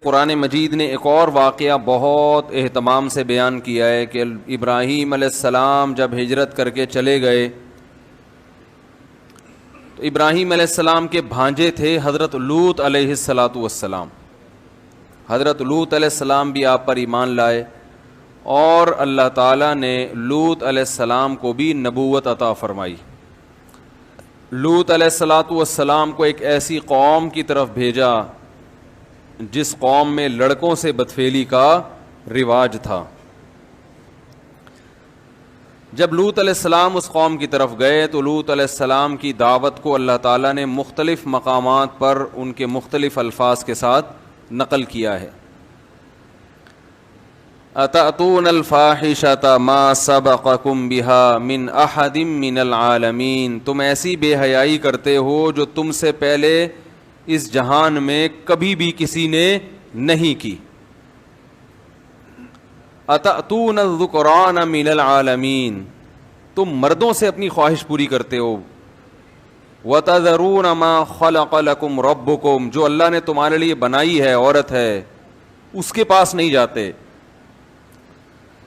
قرآن مجید نے ایک اور واقعہ بہت اہتمام سے بیان کیا ہے کہ ابراہیم علیہ السلام جب ہجرت کر کے چلے گئے تو ابراہیم علیہ السلام کے بھانجے تھے حضرت لوط علیہ السلام. حضرت لوط علیہ السلام بھی آپ پر ایمان لائے اور اللہ تعالیٰ نے لوط علیہ السلام کو بھی نبوت عطا فرمائی. لوط علیہ السلام کو ایک ایسی قوم کی طرف بھیجا جس قوم میں لڑکوں سے بدفعلی کا رواج تھا. جب لوط علیہ السلام اس قوم کی طرف گئے تو لوط علیہ السلام کی دعوت کو اللہ تعالیٰ نے مختلف مقامات پر ان کے مختلف الفاظ کے ساتھ نقل کیا ہے. اتأتون الفاحشۃ ما سبقکم بها من احد من العالمین، تم ایسی بے حیائی کرتے ہو جو تم سے پہلے اس جہان میں کبھی بھی کسی نے نہیں کی. اتأتون الذکران من العالمین، تم مردوں سے اپنی خواہش پوری کرتے ہو. وتذرون ما خلق لکم ربکم، جو اللہ نے تمہارے لیے بنائی ہے عورت ہے اس کے پاس نہیں جاتے.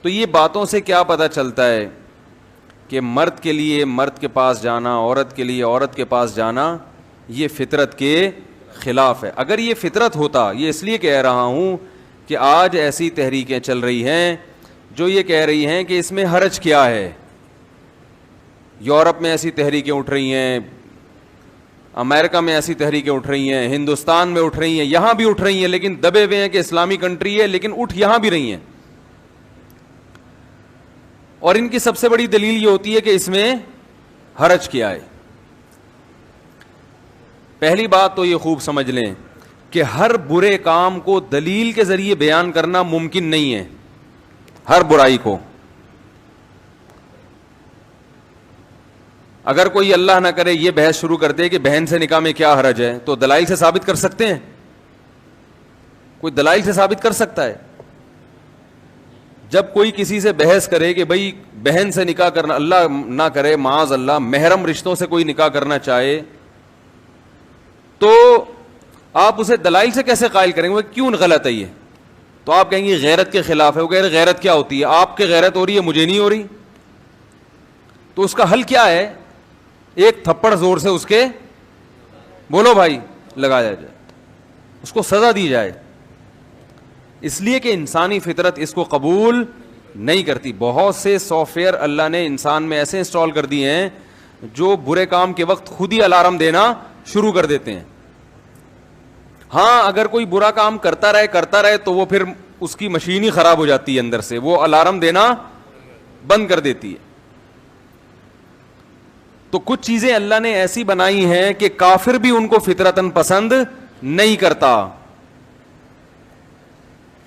تو یہ باتوں سے کیا پتہ چلتا ہے کہ مرد کے لیے مرد کے پاس جانا، عورت کے لیے عورت کے پاس جانا یہ فطرت کے خلاف ہے. اگر یہ فطرت ہوتا، یہ اس لیے کہہ رہا ہوں کہ آج ایسی تحریکیں چل رہی ہیں جو یہ کہہ رہی ہیں کہ اس میں حرج کیا ہے. یورپ میں ایسی تحریکیں اٹھ رہی ہیں، امریکہ میں ایسی تحریکیں اٹھ رہی ہیں، ہندوستان میں اٹھ رہی ہیں، یہاں بھی اٹھ رہی ہیں، لیکن دبے ہوئے ہیں کہ اسلامی کنٹری ہے لیکن اٹھ یہاں بھی رہی ہیں. اور ان کی سب سے بڑی دلیل یہ ہوتی ہے کہ اس میں حرج کیا ہے. پہلی بات تو یہ خوب سمجھ لیں کہ ہر برے کام کو دلیل کے ذریعے بیان کرنا ممکن نہیں ہے. ہر برائی کو اگر کوئی اللہ نہ کرے یہ بحث شروع کر دے کہ بہن سے نکاح میں کیا حرج ہے، تو دلائل سے ثابت کر سکتے ہیں؟ کوئی دلائل سے ثابت کر سکتا ہے؟ جب کوئی کسی سے بحث کرے کہ بھئی بہن سے نکاح کرنا، اللہ نہ کرے معاذ اللہ محرم رشتوں سے کوئی نکاح کرنا چاہے، تو آپ اسے دلائل سے کیسے قائل کریں گے وہ کیوں غلط ہے یہ؟ تو آپ کہیں گے غیرت کے خلاف ہے. وہ کہہ رہے غیرت کیا ہوتی ہے؟ آپ کے غیرت ہو رہی ہے مجھے نہیں ہو رہی. تو اس کا حل کیا ہے؟ ایک تھپڑ زور سے اس کے بولو بھائی لگایا جائے، اس کو سزا دی جائے. اس لیے کہ انسانی فطرت اس کو قبول نہیں کرتی. بہت سے سافٹ ویئر اللہ نے انسان میں ایسے انسٹال کر دیے ہیں جو برے کام کے وقت خود ہی الارم دینا شروع کر دیتے ہیں. ہاں اگر کوئی برا کام کرتا رہے تو وہ پھر اس کی مشین ہی خراب ہو جاتی ہے اندر سے، وہ الارم دینا بند کر دیتی ہے. تو کچھ چیزیں اللہ نے ایسی بنائی ہیں کہ کافر بھی ان کو فطرتاً پسند نہیں کرتا،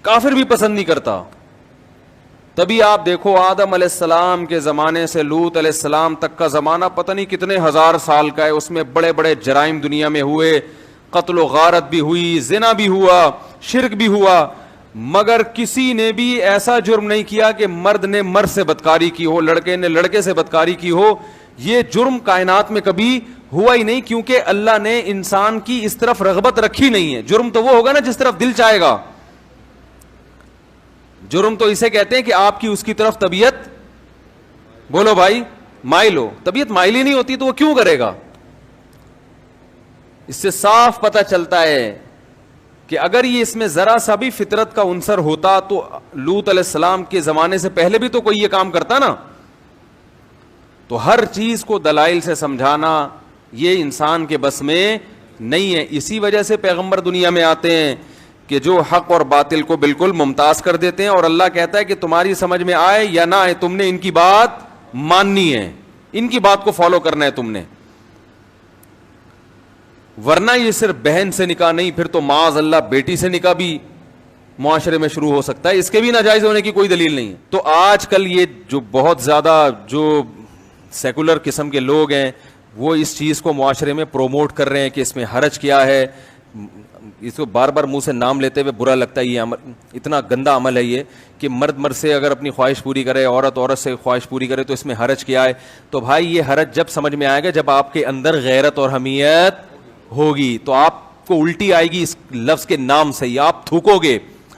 کافر بھی پسند نہیں کرتا. تبھی آپ دیکھو آدم علیہ السلام کے زمانے سے لوط علیہ السلام تک کا زمانہ پتہ نہیں کتنے ہزار سال کا ہے، اس میں بڑے بڑے جرائم دنیا میں ہوئے، قتل و غارت بھی ہوئی، زنا بھی ہوا، شرک بھی ہوا، مگر کسی نے بھی ایسا جرم نہیں کیا کہ مرد نے مرد سے بدکاری کی ہو، لڑکے نے لڑکے سے بدکاری کی ہو. یہ جرم کائنات میں کبھی ہوا ہی نہیں، کیونکہ اللہ نے انسان کی اس طرف رغبت رکھی نہیں ہے. جرم تو وہ ہوگا نا جس طرف دل چاہے گا. جرم تو اسے کہتے ہیں کہ آپ کی اس کی طرف طبیعت بولو بھائی مائل ہو. طبیعت مائل ہی نہیں ہوتی تو وہ کیوں کرے گا؟ اس سے صاف پتہ چلتا ہے کہ اگر یہ اس میں ذرا سا بھی فطرت کا عنصر ہوتا تو لوط علیہ السلام کے زمانے سے پہلے بھی تو کوئی یہ کام کرتا نا. تو ہر چیز کو دلائل سے سمجھانا یہ انسان کے بس میں نہیں ہے. اسی وجہ سے پیغمبر دنیا میں آتے ہیں کہ جو حق اور باطل کو بالکل ممتاز کر دیتے ہیں، اور اللہ کہتا ہے کہ تمہاری سمجھ میں آئے یا نہ آئے تم نے ان کی بات ماننی ہے، ان کی بات کو فالو کرنا ہے تم نے. ورنہ یہ صرف بہن سے نکاح نہیں، پھر تو معاذ اللہ بیٹی سے نکاح بھی معاشرے میں شروع ہو سکتا ہے. اس کے بھی ناجائز ہونے کی کوئی دلیل نہیں ہے. تو آج کل یہ جو بہت زیادہ جو سیکولر قسم کے لوگ ہیں وہ اس چیز کو معاشرے میں پروموٹ کر رہے ہیں کہ اس میں حرج کیا ہے. اس کو بار بار منہ سے نام لیتے ہوئے برا لگتا ہے. یہ عمل اتنا گندا عمل ہے یہ کہ مرد سے اگر اپنی خواہش پوری کرے، عورت سے خواہش پوری کرے تو اس میں حرج کیا ہے. تو بھائی یہ حرج جب سمجھ میں آئے گا جب آپ کے اندر غیرت اور حمیت ہوگی. تو آپ کو الٹی آئے گی اس لفظ کے نام سے ہی, آپ تھوکو گے.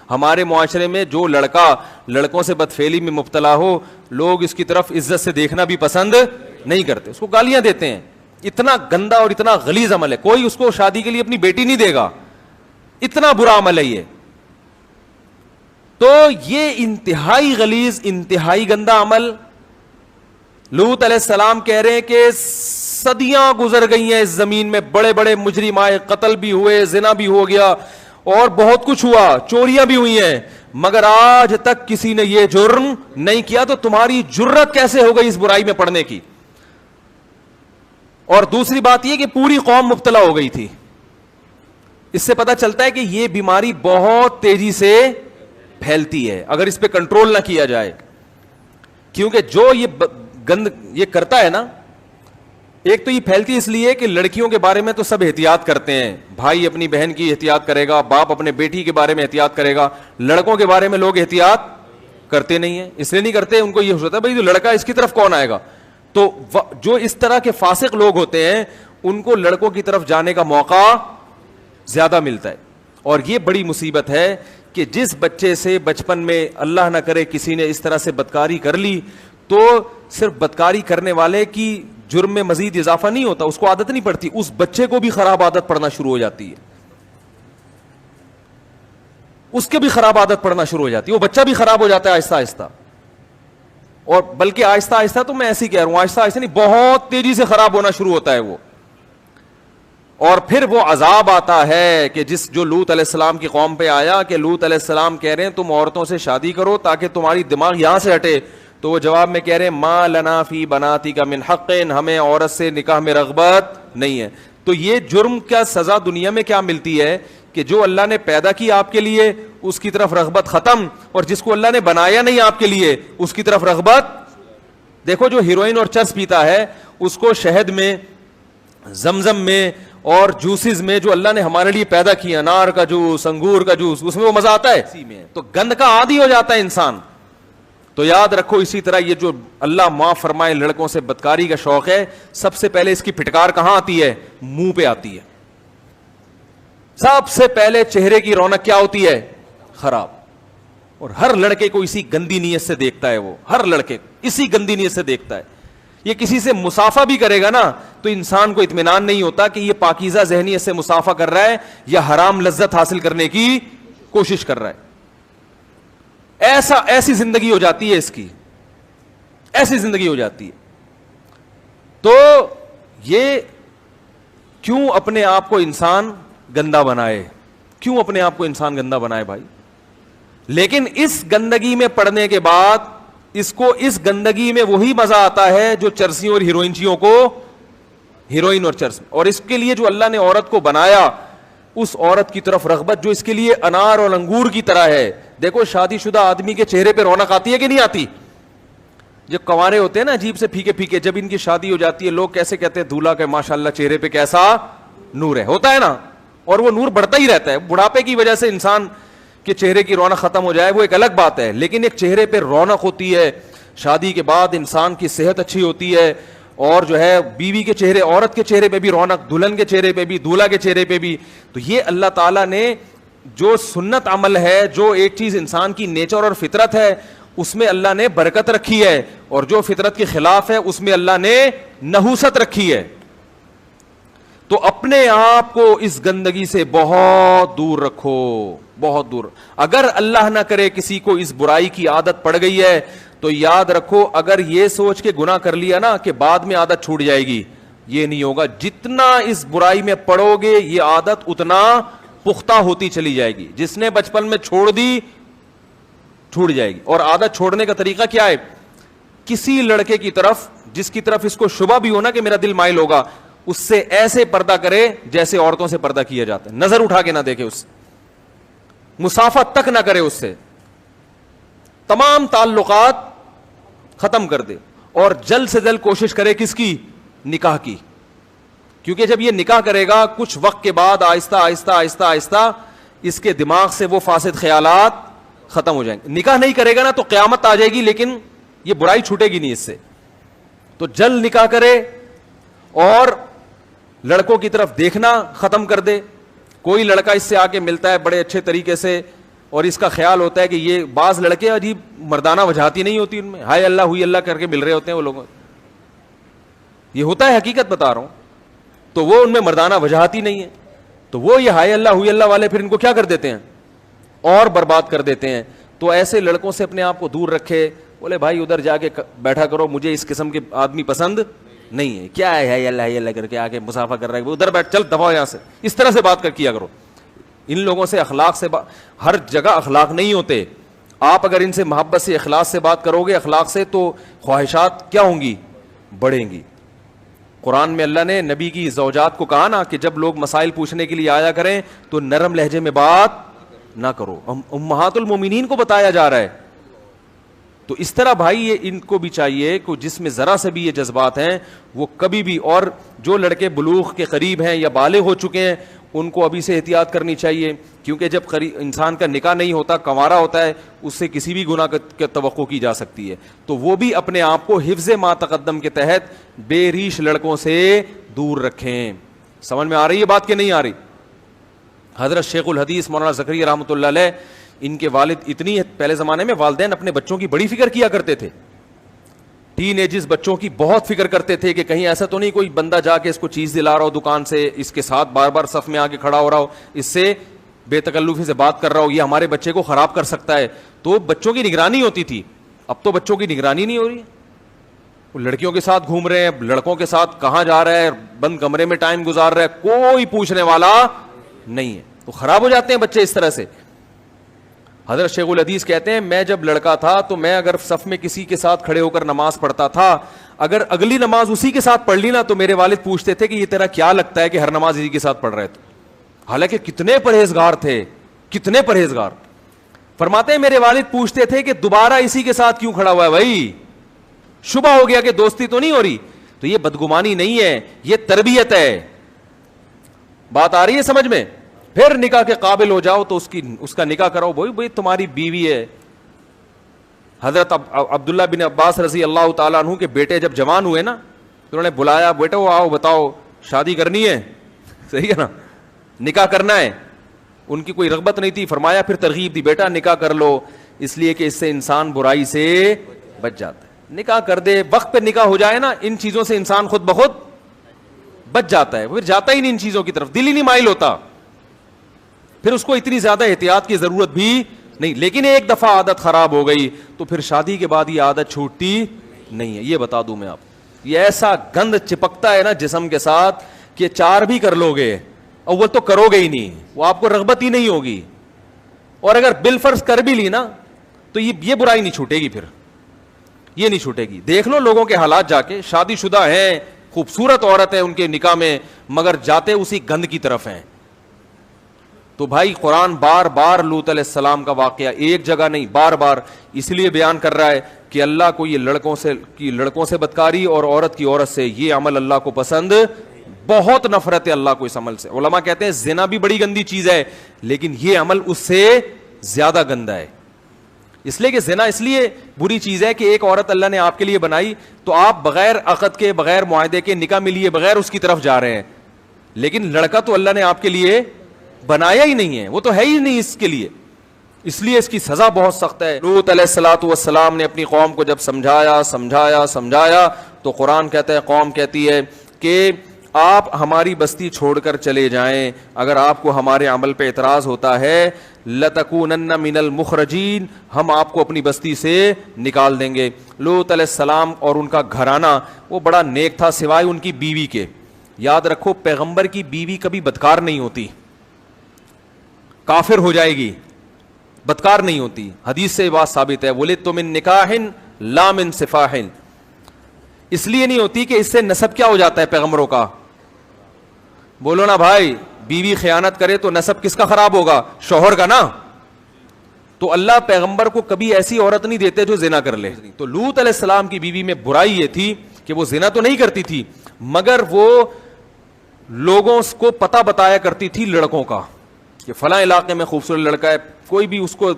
ہمارے معاشرے میں جو لڑکا لڑکوں سے بدفعلی میں مبتلا ہو, لوگ اس کی طرف عزت سے دیکھنا بھی پسند نہیں کرتے, اس کو گالیاں دیتے ہیں. اتنا گندا اور اتنا غلیظ عمل ہے, کوئی اس کو شادی کے لیے اپنی بیٹی نہیں دے گا, اتنا برا عمل ہے یہ. تو یہ انتہائی غلیظ, انتہائی گندا عمل. لوط علیہ السلام کہہ رہے ہیں کہ صدیاں گزر گئی ہیں اس زمین میں, بڑے بڑے مجرم آئے, قتل بھی ہوئے, زنا بھی ہو گیا اور بہت کچھ ہوا, چوریاں بھی ہوئی ہیں, مگر آج تک کسی نے یہ جرم نہیں کیا. تو تمہاری جرت کیسے ہو گئی اس برائی میں پڑنے کی؟ اور دوسری بات یہ کہ پوری قوم مبتلا ہو گئی تھی. اس سے پتہ چلتا ہے کہ یہ بیماری بہت تیزی سے پھیلتی ہے اگر اس پہ کنٹرول نہ کیا جائے. کیونکہ جو یہ گند یہ کرتا ہے نا, ایک تو یہ پھیلتی اس لیے کہ لڑکیوں کے بارے میں تو سب احتیاط کرتے ہیں, بھائی اپنی بہن کی احتیاط کرے گا, باپ اپنے بیٹی کے بارے میں احتیاط کرے گا. لڑکوں کے بارے میں لوگ احتیاط کرتے نہیں ہیں. اس لیے نہیں کرتے, ان کو یہ ہوتا ہے بھائی جو لڑکا اس کی طرف کون آئے گا. تو جو اس طرح کے فاسق لوگ ہوتے ہیں ان کو لڑکوں کی طرف جانے کا موقع زیادہ ملتا ہے. اور یہ بڑی مصیبت ہے کہ جس بچے سے بچپن میں اللہ نہ کرے کسی نے اس طرح سے بدکاری کر لی, تو صرف بدکاری کرنے والے کی جرم میں مزید اضافہ نہیں ہوتا, اس کو عادت نہیں پڑتی, اس بچے کو بھی خراب عادت پڑنا شروع ہو جاتی ہے, اس کے بھی خراب عادت پڑنا شروع ہو جاتی ہے, وہ بچہ بھی خراب ہو جاتا ہے آہستہ آہستہ. اور بلکہ آہستہ آہستہ تو میں ایسے ہی کہہ رہا ہوں, آہستہ آہستہ نہیں, بہت تیزی سے خراب ہونا شروع ہوتا ہے وہ. اور پھر وہ عذاب آتا ہے کہ جو لوط علیہ السلام کی قوم پہ آیا, کہ لوط علیہ السلام کہہ رہے ہیں تم عورتوں سے شادی کرو تاکہ تمہاری دماغ یہاں سے ہٹے. تو وہ جواب میں کہہ رہے ہیں ما لنا فی بناتک من حق, ہمیں عورت سے نکاح میں رغبت نہیں ہے. تو یہ جرم کا سزا دنیا میں کیا ملتی ہے کہ جو اللہ نے پیدا کی آپ کے لیے اس کی طرف رغبت ختم, اور جس کو اللہ نے بنایا نہیں آپ کے لیے اس کی طرف رغبت. دیکھو جو ہیروئن اور چرس پیتا ہے اس کو شہد میں, زمزم میں اور جوسز میں جو اللہ نے ہمارے لیے پیدا کیا, انار کا جوس, انگور کا جوس, اس میں وہ مزہ آتا ہے. اسی میں تو گند کا عادی ہو جاتا ہے انسان. تو یاد رکھو اسی طرح یہ جو اللہ معاف فرمائے لڑکوں سے بدکاری کا شوق ہے, سب سے پہلے اس کی پھٹکار کہاں آتی ہے؟ منہ پہ آتی ہے. سب سے پہلے چہرے کی رونق کیا ہوتی ہے؟ خراب. اور ہر لڑکے کو اسی گندی نیت سے دیکھتا ہے, وہ ہر لڑکے اسی گندی نیت سے دیکھتا ہے. یہ کسی سے مسافہ بھی کرے گا نا تو انسان کو اطمینان نہیں ہوتا کہ یہ پاکیزہ ذہنیت سے مسافہ کر رہا ہے یا حرام لذت حاصل کرنے کی کوشش کر رہا ہے. ایسی زندگی ہو جاتی ہے اس کی, ایسی زندگی ہو جاتی ہے. تو یہ کیوں اپنے آپ کو انسان گندا بنائے, کیوں اپنے آپ کو انسان گندا بنائے بھائی؟ لیکن اس گندگی میں پڑنے کے بعد اس کو اس گندگی میں وہی مزہ آتا ہے جو چرسیوں اور ہیروئنچیوں کو, ہیروئن اور چرس. اور اس کے لیے جو اللہ نے عورت کو بنایا اس عورت کی طرف رغبت جو اس کے لیے انار اور انگور کی طرح ہے. دیکھو شادی شدہ آدمی کے چہرے پہ رونق آتی ہے کہ نہیں آتی؟ جو کنوارے ہوتے ہیں نا عجیب سے پھیکے پھیکے, جب ان کی شادی ہو جاتی ہے لوگ کیسے کہتے ہیں دولہا کہ ماشاءاللہ چہرے پہ کیسا نور ہے, ہوتا ہے نا, اور وہ نور بڑھتا ہی رہتا ہے. بڑھاپے کی وجہ سے انسان کے چہرے کی رونق ختم ہو جائے وہ ایک الگ بات ہے, لیکن ایک چہرے پہ رونق ہوتی ہے. شادی کے بعد انسان کی صحت اچھی ہوتی ہے, اور جو ہے بیوی کے چہرے, عورت کے چہرے پہ بھی رونق, دلہن کے چہرے پہ بھی, دولہا کے چہرے پہ بھی. تو یہ اللہ تعالیٰ نے جو سنت عمل ہے, جو ایک چیز انسان کی نیچر اور فطرت ہے اس میں اللہ نے برکت رکھی ہے, اور جو فطرت کے خلاف ہے اس میں اللہ نے نحوست رکھی ہے. تو اپنے آپ کو اس گندگی سے بہت دور رکھو, بہت دور. اگر اللہ نہ کرے کسی کو اس برائی کی عادت پڑ گئی ہے تو یاد رکھو, اگر یہ سوچ کے گناہ کر لیا نا کہ بعد میں عادت چھوٹ جائے گی, یہ نہیں ہوگا. جتنا اس برائی میں پڑو گے یہ عادت اتنا پختہ ہوتی چلی جائے گی. جس نے بچپن میں چھوڑ دی چھوٹ جائے گی. اور عادت چھوڑنے کا طریقہ کیا ہے؟ کسی لڑکے کی طرف جس کی طرف اس کو شبہ بھی ہونا کہ میرا دل مائل ہوگا, اس سے ایسے پردہ کرے جیسے عورتوں سے پردہ کیا جاتا ہے. نظر اٹھا کے نہ دیکھے, اس مسافت تک نہ کرے, اس سے تمام تعلقات ختم کر دے, اور جلد سے جلد کوشش کرے کس کی؟ نکاح کی. کیونکہ جب یہ نکاح کرے گا کچھ وقت کے بعد آہستہ آہستہ آہستہ آہستہ اس کے دماغ سے وہ فاسد خیالات ختم ہو جائیں گے. نکاح نہیں کرے گا نا تو قیامت آ جائے گی لیکن یہ برائی چھوٹے گی نہیں اس سے. تو جلد نکاح کرے اور لڑکوں کی طرف دیکھنا ختم کر دے, کوئی لڑکا اس سے آ کے ملتا ہے بڑے اچھے طریقے سے اور اس کا خیال ہوتا ہے کہ یہ بعض لڑکے عجیب مردانہ وجاہتی نہیں ہوتی ان میں, ہائے اللہ ہوئی اللہ کر کے مل رہے ہوتے ہیں وہ لوگ, یہ ہوتا ہے حقیقت بتا رہا ہوں, تو وہ ان میں مردانہ وجاہتی نہیں ہے, تو وہ یہ ہائے اللہ ہوئی اللہ والے پھر ان کو کیا کر دیتے ہیں اور برباد کر دیتے ہیں. تو ایسے لڑکوں سے اپنے آپ کو دور رکھے, بولے بھائی ادھر جا کے بیٹھا کرو, مجھے اس قسم کے آدمی پسند نہیں ہے, کیا ہے اللہ کر کے آگے مسافہ کر رہا ہے, ادھر بیٹھ, چل دباؤ یہاں سے, اس طرح سے بات کر کیا کرو. ان لوگوں سے اخلاق سے ہر جگہ اخلاق نہیں ہوتے. آپ اگر ان سے محبت سے اخلاص سے بات کرو گے, اخلاق سے, تو خواہشات کیا ہوں گی, بڑھیں گی. قرآن میں اللہ نے نبی کی زوجات کو کہا نا کہ جب لوگ مسائل پوچھنے کے لیے آیا کریں تو نرم لہجے میں بات نہ کرو. امہات المومنین کو بتایا جا رہا ہے. تو اس طرح بھائی یہ ان کو بھی چاہیے کہ جس میں ذرا سے بھی یہ جذبات ہیں وہ کبھی بھی, اور جو لڑکے بلوغ کے قریب ہیں یا بالغ ہو چکے ہیں ان کو ابھی سے احتیاط کرنی چاہیے, کیونکہ جب انسان کا نکاح نہیں ہوتا, کنوارا ہوتا ہے, اس سے کسی بھی گناہ کی توقع کی جا سکتی ہے. تو وہ بھی اپنے آپ کو حفظ ما تقدم کے تحت بے ریش لڑکوں سے دور رکھیں. سمجھ میں آ رہی ہے بات کہ نہیں آ رہی؟ حضرت شیخ الحدیث مولانا زکریا رحمۃ اللہ علیہ, ان کے والد اتنی, پہلے زمانے میں والدین اپنے بچوں کی بڑی فکر کیا کرتے تھے, ٹین ایجز بچوں کی بہت فکر کرتے تھے کہ کہیں ایسا تو نہیں کوئی بندہ جا کے اس کو چیز دلا رہا ہو دکان سے, اس کے ساتھ بار بار صف میں آ کے کھڑا ہو رہا ہو, اس سے بے تکلفی سے بات کر رہا ہو, یہ ہمارے بچے کو خراب کر سکتا ہے. تو بچوں کی نگرانی ہوتی تھی. اب تو بچوں کی نگرانی نہیں ہو رہی, وہ لڑکیوں کے ساتھ گھوم رہے ہیں, لڑکوں کے ساتھ کہاں جا رہا ہے, بند کمرے میں ٹائم گزار رہا ہے, کوئی پوچھنے والا نہیں ہے. تو خراب ہو جاتے ہیں بچے اس طرح سے. حضرت شیخ الحدیث کہتے ہیں میں جب لڑکا تھا تو میں اگر صف میں کسی کے ساتھ کھڑے ہو کر نماز پڑھتا تھا, اگر اگلی نماز اسی کے ساتھ پڑھ لی نا تو میرے والد پوچھتے تھے کہ یہ تیرا کیا لگتا ہے کہ ہر نماز اسی کے ساتھ پڑھ رہے تھے. حالانکہ کتنے پرہیزگار تھے, کتنے پرہیزگار. فرماتے ہیں میرے والد پوچھتے تھے کہ دوبارہ اسی کے ساتھ کیوں کھڑا ہوا ہے, بھائی شبہ ہو گیا کہ دوستی تو نہیں ہو رہی. تو یہ بدگمانی نہیں ہے, یہ تربیت ہے. بات آ رہی ہے سمجھ میں؟ پھر نکاح کے قابل ہو جاؤ تو اس کا نکاح کراؤ. بھائی تمہاری بیوی ہے. حضرت عبداللہ بن عباس رضی اللہ تعالیٰ عنہ کے بیٹے جب جوان ہوئے نا تو انہوں نے بلایا, بیٹا وہ آؤ بتاؤ شادی کرنی ہے, صحیح ہے نا, نکاح کرنا ہے. ان کی کوئی رغبت نہیں تھی, فرمایا پھر ترغیب دی, بیٹا نکاح کر لو, اس لیے کہ اس سے انسان برائی سے بچ جاتا ہے. نکاح کر دے, وقت پہ نکاح ہو جائے نا, ان چیزوں سے انسان خود بخود بچ جاتا ہے, پھر جاتا ہی نہیں ان چیزوں کی طرف, دل ہی نہیں مائل ہوتا, پھر اس کو اتنی زیادہ احتیاط کی ضرورت بھی نہیں. لیکن ایک دفعہ عادت خراب ہو گئی تو پھر شادی کے بعد یہ عادت چھوٹتی نہیں ہے. یہ بتا دوں میں آپ, یہ ایسا گند چپکتا ہے نا جسم کے ساتھ کہ 4 بھی کر لو گے اور وہ تو کرو گے ہی نہیں, وہ آپ کو رغبت ہی نہیں ہوگی. اور اگر بالفرض کر بھی لی نا تو یہ برائی نہیں چھوٹے گی, پھر یہ نہیں چھوٹے گی. دیکھ لو لوگوں کے حالات جا کے, شادی شدہ ہیں, خوبصورت عورت ہے ان کے نکاح میں, مگر جاتے اسی گند کی طرف ہیں. تو بھائی قرآن بار بار لوط علیہ السلام کا واقعہ ایک جگہ نہیں, بار بار اس لیے بیان کر رہا ہے کہ اللہ کو یہ لڑکوں سے بدکاری اور عورت کی عورت سے یہ عمل اللہ کو پسند, بہت نفرت ہے اللہ کو اس عمل سے. علماء کہتے ہیں زنا بھی بڑی گندی چیز ہے لیکن یہ عمل اس سے زیادہ گندا ہے. اس لیے کہ زنا اس لیے بری چیز ہے کہ ایک عورت اللہ نے آپ کے لیے بنائی تو آپ بغیر عقد کے, بغیر معاہدے کے, نکاح میں لیے بغیر اس کی طرف جا رہے ہیں. لیکن لڑکا تو اللہ نے آپ کے لیے بنایا ہی نہیں ہے, وہ تو ہے ہی نہیں اس کے لیے, اس لیے اس کی سزا بہت سخت ہے. لوط علیہ الصلوۃ والسلام نے اپنی قوم کو جب سمجھایا تو قرآن کہتا ہے, قوم کہتی ہے کہ آپ ہماری بستی چھوڑ کر چلے جائیں, اگر آپ کو ہمارے عمل پہ اعتراض ہوتا ہے لَتَكُونَنَّ مِنَ الْمُخْرَجِينَ, ہم آپ کو اپنی بستی سے نکال دیں گے. لوط علیہ السلام اور ان کا گھرانہ وہ بڑا نیک تھا سوائے ان کی بیوی کے. یاد رکھو پیغمبر کی بیوی کبھی بدکار نہیں ہوتی, کافر ہو جائے گی, بدکار نہیں ہوتی. حدیث سے بات ثابت ہے, وَلِدتُّ مِن نِكَاحٍ لَا مِن سِفَاحٍ. اس لیے نہیں ہوتی کہ اس سے نسب کیا ہو جاتا ہے پیغمبروں کا. بولو نا بھائی, بیوی خیانت کرے تو نسب کس کا خراب ہوگا؟ شوہر کا نا. تو اللہ پیغمبر کو کبھی ایسی عورت نہیں دیتے جو زنا کر لے. تو لوط علیہ السلام کی بیوی میں برائی یہ تھی کہ وہ زنا تو نہیں کرتی تھی مگر وہ لوگوں کو پتہ بتایا کرتی تھی لڑکوں کا کہ فلاں علاقے میں خوبصورت لڑکا ہے. کوئی بھی اس کو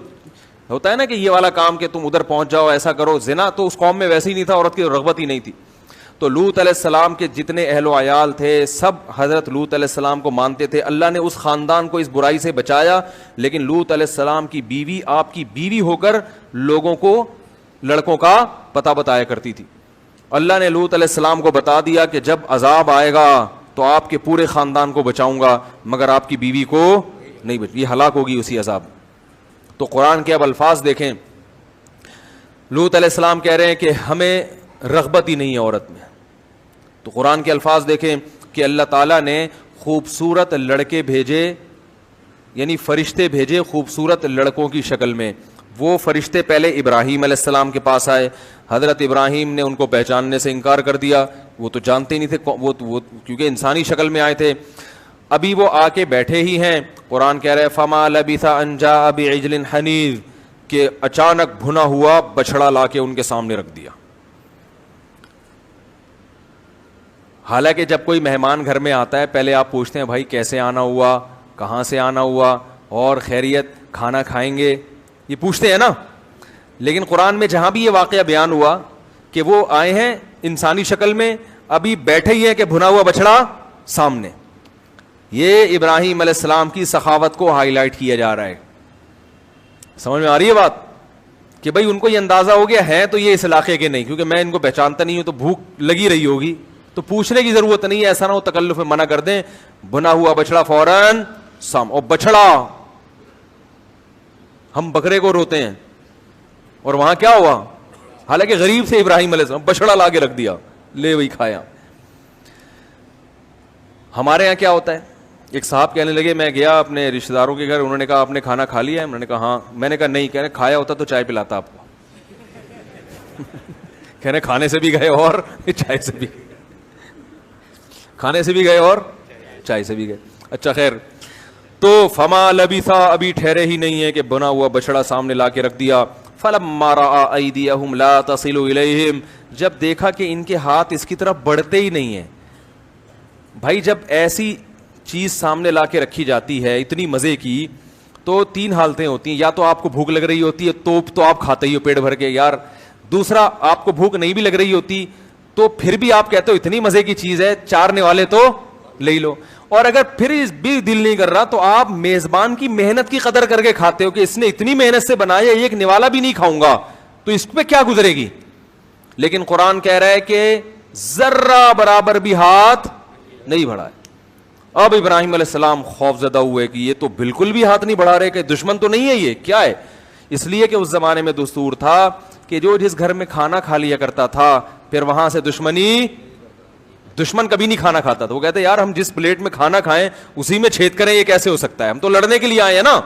ہوتا ہے نا کہ یہ والا کام کہ تم ادھر پہنچ جاؤ, ایسا کرو. زنا تو اس قوم میں ویسے ہی نہیں تھا, عورت کی رغبت ہی نہیں تھی. تو لوط علیہ السلام کے جتنے اہل و عیال تھے سب حضرت لوط علیہ السلام کو مانتے تھے. اللہ نے اس خاندان کو اس برائی سے بچایا, لیکن لوط علیہ السلام کی بیوی آپ کی بیوی ہو کر لوگوں کو لڑکوں کا پتہ بتایا کرتی تھی. اللہ نے لوط علیہ السلام کو بتا دیا کہ جب عذاب آئے گا تو آپ کے پورے خاندان کو بچاؤں گا, مگر آپ کی بیوی کو نہیں یہ ہلاک ہوگی اسی عذاب. تو قرآن کے اب الفاظ دیکھیں. لوط علیہ السلام کہہ رہے ہیں کہ ہمیں رغبت ہی نہیں ہے عورت میں. تو قرآن کے الفاظ دیکھیں کہ اللہ تعالیٰ نے خوبصورت لڑکے بھیجے, یعنی فرشتے بھیجے خوبصورت لڑکوں کی شکل میں. وہ فرشتے پہلے ابراہیم علیہ السلام کے پاس آئے. حضرت ابراہیم نے ان کو پہچاننے سے انکار کر دیا, وہ تو جانتے ہی نہیں تھے, وہ کیونکہ انسانی شکل میں آئے تھے. ابھی وہ آ کے بیٹھے ہی ہیں, قرآن کہہ رہے ہیں فما لبث ان جاء بعجل حنیذ, کہ اچانک بھنا ہوا بچڑا لا کے ان کے سامنے رکھ دیا. حالانکہ جب کوئی مہمان گھر میں آتا ہے پہلے آپ پوچھتے ہیں بھائی کیسے آنا ہوا, کہاں سے آنا ہوا, اور خیریت, کھانا کھائیں گے, یہ پوچھتے ہیں نا. لیکن قرآن میں جہاں بھی یہ واقعہ بیان ہوا کہ وہ آئے ہیں انسانی شکل میں, ابھی بیٹھے ہی ہیں کہ بھنا ہوا بچڑا سامنے. یہ ابراہیم علیہ السلام کی سخاوت کو ہائی لائٹ کیا جا رہا ہے. سمجھ میں آ رہی ہے بات, کہ بھائی ان کو یہ اندازہ ہو گیا ہے تو یہ اس علاقے کے نہیں, کیونکہ میں ان کو پہچانتا نہیں ہوں تو بھوک لگی رہی ہوگی, تو پوچھنے کی ضرورت نہیں ہے. ایسا نہ ہو تکلف میں منع کر دیں, بنا ہوا بچڑا فوراً سام. اور بچڑا, ہم بکرے کو روتے ہیں, اور وہاں کیا ہوا, حالانکہ غریب سے ابراہیم علیہ السلام بچڑا لا کے رکھ دیا, لے وہی کھایا. ہمارے یہاں کیا ہوتا ہے, ایک صاحب کہنے لگے میں گیا اپنے رشتہ داروں کے گھر, انہوں نے کہا آپ نے کھانا کھا لیا ہے, انہوں نے کہا ہاں. میں نے کہا نہیں, کہنے کھایا ہوتا تو چائے پلاتا آپ کو. کہنے کھانے سے بھی گئے اور چائے سے بھی, کھانے سے بھی گئے اور چائے سے بھی گئے. اچھا خیر, تو فما لبثا, ابھی ٹھہرے ہی نہیں ہے کہ بنا ہوا بچڑا سامنے لا کے رکھ دیا. فلما رأى أيديهم لا تصل إليهم, جب دیکھا کہ ان کے ہاتھ اس کی طرف بڑھتے ہی نہیں ہیں. بھائی جب ایسی چیز سامنے لا کے رکھی جاتی ہے اتنی مزے کی, تو تین حالتیں ہوتی ہیں. یا تو آپ کو بھوک لگ رہی ہوتی ہے تو آپ کھاتے ہی ہو پیٹ بھر کے یار. دوسرا, آپ کو بھوک نہیں بھی لگ رہی ہوتی تو پھر بھی آپ کہتے ہو اتنی مزے کی چیز ہے, چارنے والے تو لے ہی لو. اور اگر پھر بھی دل نہیں کر رہا تو آپ میزبان کی محنت کی قدر کر کے کھاتے ہو کہ اس نے اتنی محنت سے بنایا, ایک نوالا بھی نہیں کھاؤں گا تو اس پہ کیا گزرے گی. لیکن قرآن کہہ رہا ہے کہ ذرہ برابر بھی ہاتھ نہیں بڑھائے. اب ابراہیم علیہ السلام خوف زدہ ہوئے کہ یہ تو بالکل بھی ہاتھ نہیں بڑھا رہے, کہ دشمن تو نہیں ہے, یہ کیا ہے. اس لیے کہ اس زمانے میں دستور تھا کہ جو جس گھر میں کھانا کھا لیا کرتا تھا پھر وہاں سے دشمن کبھی نہیں کھانا کھاتا تھا. وہ کہتے یار ہم جس پلیٹ میں کھانا کھائیں اسی میں چھید کریں, یہ کیسے ہو سکتا ہے, ہم تو لڑنے کے لیے آئے ہیں نا,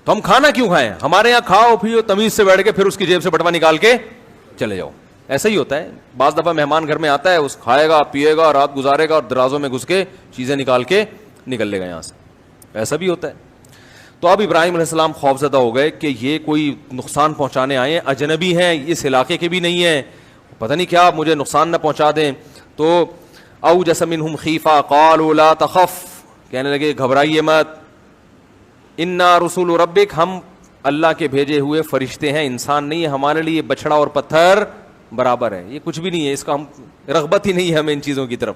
تو ہم کھانا کیوں کھائیں. ہمارے یہاں کھاؤ پیو تمیز سے بیٹھ کے پھر اس کی جیب سے بٹوا نکال کے چلے جاؤ. ایسا ہی ہوتا ہے. بعض دفعہ مہمان گھر میں آتا ہے, اس کھائے گا پیے گا رات گزارے گا اور درازوں میں گھس کے چیزیں نکال کے نکل لے گا یہاں سے. ایسا بھی ہوتا ہے. تو اب ابراہیم علیہ السلام خوفزدہ ہو گئے کہ یہ کوئی نقصان پہنچانے آئے ہیں, اجنبی ہیں, اس علاقے کے بھی نہیں ہیں, پتہ نہیں کیا مجھے نقصان نہ پہنچا دیں. تو اوجس منہم خیفہ قالوا لا تخف, کہنے لگے گھبرائیے مت, انا رسول ربک, ہم اللہ کے بھیجے ہوئے فرشتے ہیں, انسان نہیں ہے, ہمارے لیے بچڑا اور پتھر برابر ہے, یہ کچھ بھی نہیں ہے, اس کا ہم رغبت ہی نہیں ہے ہمیں ان چیزوں کی طرف.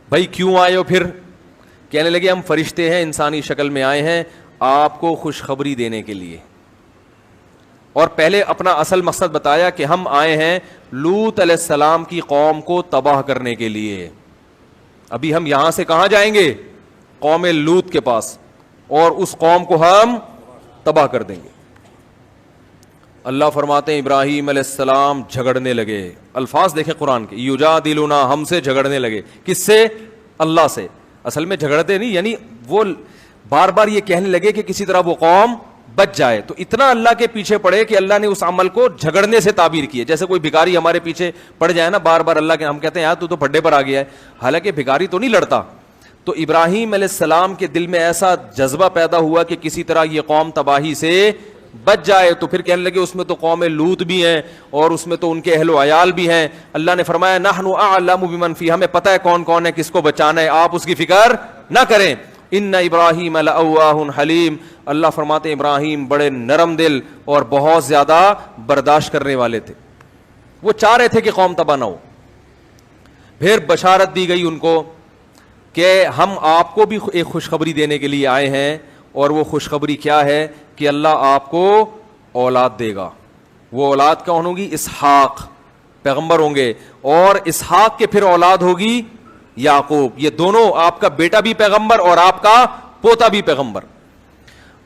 بھائی کیوں آئے ہو پھر. کہنے لگے ہم فرشتے ہیں, انسانی شکل میں آئے ہیں آپ کو خوشخبری دینے کے لیے. اور پہلے اپنا اصل مقصد بتایا کہ ہم آئے ہیں لوط علیہ السلام کی قوم کو تباہ کرنے کے لیے. ابھی ہم یہاں سے کہاں جائیں گے, قوم لوط کے پاس, اور اس قوم کو ہم تباہ کر دیں گے. اللہ فرماتے ہیں ابراہیم علیہ السلام جھگڑنے لگے. الفاظ دیکھیں قرآن کے, یجادلونا, ہم سے جھگڑنے لگے. کس سے, اللہ سے. اصل میں جھگڑتے نہیں, یعنی وہ بار بار یہ کہنے لگے کہ کسی طرح وہ قوم بچ جائے. تو اتنا اللہ کے پیچھے پڑے کہ اللہ نے اس عمل کو جھگڑنے سے تعبیر کی ہے. جیسے کوئی بھکاری ہمارے پیچھے پڑ جائے نا بار بار اللہ کے, ہم کہتے ہیں یار تو پھڈے پر آ گیا ہے, حالانکہ بھکاری تو نہیں لڑتا. تو ابراہیم علیہ السلام کے دل میں ایسا جذبہ پیدا ہوا کہ کسی طرح یہ قوم تباہی سے بچ جائے. تو پھر کہنے لگے اس میں تو قوم لوط بھی ہیں اور اس میں تو ان کے اہل و عیال بھی ہیں. اللہ نے فرمایا نحن اعلم بمن فی, ہمیں پتہ ہے کون کون ہے, کس کو بچانا ہے, آپ اس کی فکر نہ کریں. ان ابراہیم لأواہ حلیم, اللہ فرماتے ہیں ابراہیم بڑے نرم دل اور بہت زیادہ برداشت کرنے والے تھے. وہ چاہ رہے تھے کہ قوم تباہ نہ ہو. پھر بشارت دی گئی ان کو کہ ہم آپ کو بھی ایک خوشخبری دینے کے لیے آئے ہیں, اور وہ خوشخبری کیا ہے کہ اللہ آپ کو اولاد دے گا. وہ اولاد کون ہوگی؟ اسحاق, پیغمبر ہوں گے, اور اسحاق کے پھر اولاد ہوگی یعقوب. یہ دونوں, آپ کا بیٹا بھی پیغمبر اور آپ کا پوتا بھی پیغمبر.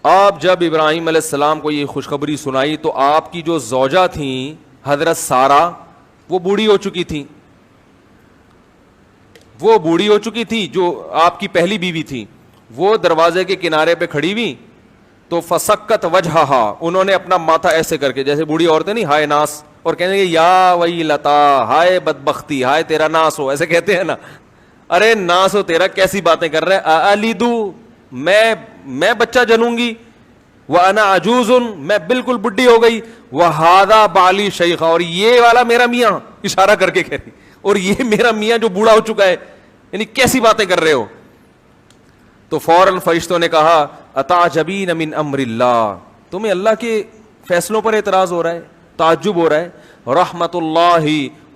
آپ جب ابراہیم علیہ السلام کو یہ خوشخبری سنائی تو آپ کی جو زوجہ تھیں حضرت سارہ, وہ بوڑھی ہو چکی تھیں. وہ بوڑھی ہو چکی تھی جو آپ کی پہلی بیوی تھی. وہ دروازے کے کنارے پہ کھڑی ہوئی تو فسکت وجہہا, انہوں نے اپنا ماتھا ایسے کر کے, جیسے بوڑھی عورتیں نہیں ہائے ناس, اور کہنے لگے یا ویلتا, ہائے بدبختی, ہائے تیرا ناس ہو, ایسے کہتے ہیں نا, ارے ناس ہو تیرا, کیسی باتیں کر رہے ہیں, الیدو, میں بچہ جنوں گی, وانا عجوز, میں بالکل بڈھی ہو گئی, وہذا بالی شیخا, اور یہ والا میرا میاں, اشارہ کر کے کہہ رہی, اور یہ میرا میاں جو بوڑھا ہو چکا ہے, یعنی کیسی باتیں کر رہے ہو. تو فوراً فرشتوں نے کہا اتعجبین من امر اللہ, تمہیں اللہ کے فیصلوں پر اعتراض ہو رہا ہے, تعجب ہو رہا ہے. رحمت اللہ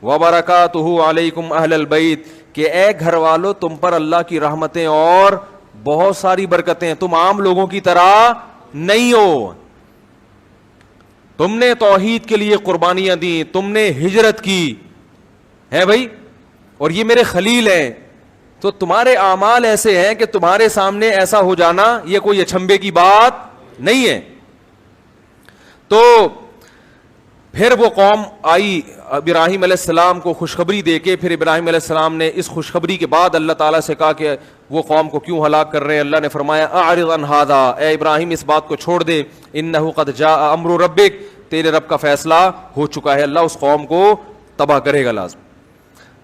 وبرکاتہ علیکم اہل البیت, کہ اے گھر والو تم پر اللہ کی رحمتیں اور بہت ساری برکتیں, تم عام لوگوں کی طرح نہیں ہو, تم نے توحید کے لیے قربانیاں دی, تم نے ہجرت کی ہے بھائی, اور یہ میرے خلیل ہیں, تو تمہارے اعمال ایسے ہیں کہ تمہارے سامنے ایسا ہو جانا یہ کوئی اچھمبے کی بات نہیں ہے. تو پھر وہ قوم آئی ابراہیم علیہ السلام کو خوشخبری دے کے. پھر ابراہیم علیہ السلام نے اس خوشخبری کے بعد اللہ تعالیٰ سے کہا کہ وہ قوم کو کیوں ہلاک کر رہے ہیں. اللہ نے فرمایا اعرض عن ھذا, اے ابراہیم اس بات کو چھوڑ دے, انہ قد جاء امر ربک, تیرے رب کا فیصلہ ہو چکا ہے, اللہ اس قوم کو تباہ کرے گا لازم.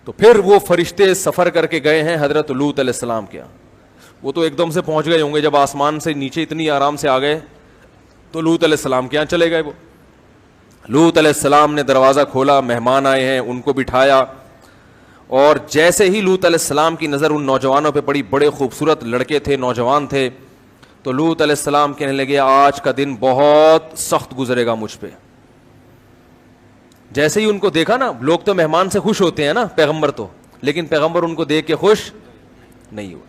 تو پھر وہ فرشتے سفر کر کے گئے ہیں حضرت لوط علیہ السلام کے. وہ تو ایک دم سے پہنچ گئے ہوں گے, جب آسمان سے نیچے اتنی آرام سے آ گئے تو لوط علیہ السلام کے یہاں چلے گئے. وہ لوط علیہ السلام نے دروازہ کھولا, مہمان آئے ہیں, ان کو بٹھایا, اور جیسے ہی لوط علیہ السلام کی نظر ان نوجوانوں پہ پڑی, بڑے خوبصورت لڑکے تھے, نوجوان تھے, تو لوط علیہ السلام کہنے لگے آج کا دن بہت سخت گزرے گا مجھ پہ. جیسے ہی ان کو دیکھا نا, لوگ تو مہمان سے خوش ہوتے ہیں نا, پیغمبر تو, لیکن پیغمبر ان کو دیکھ کے خوش نہیں ہوا,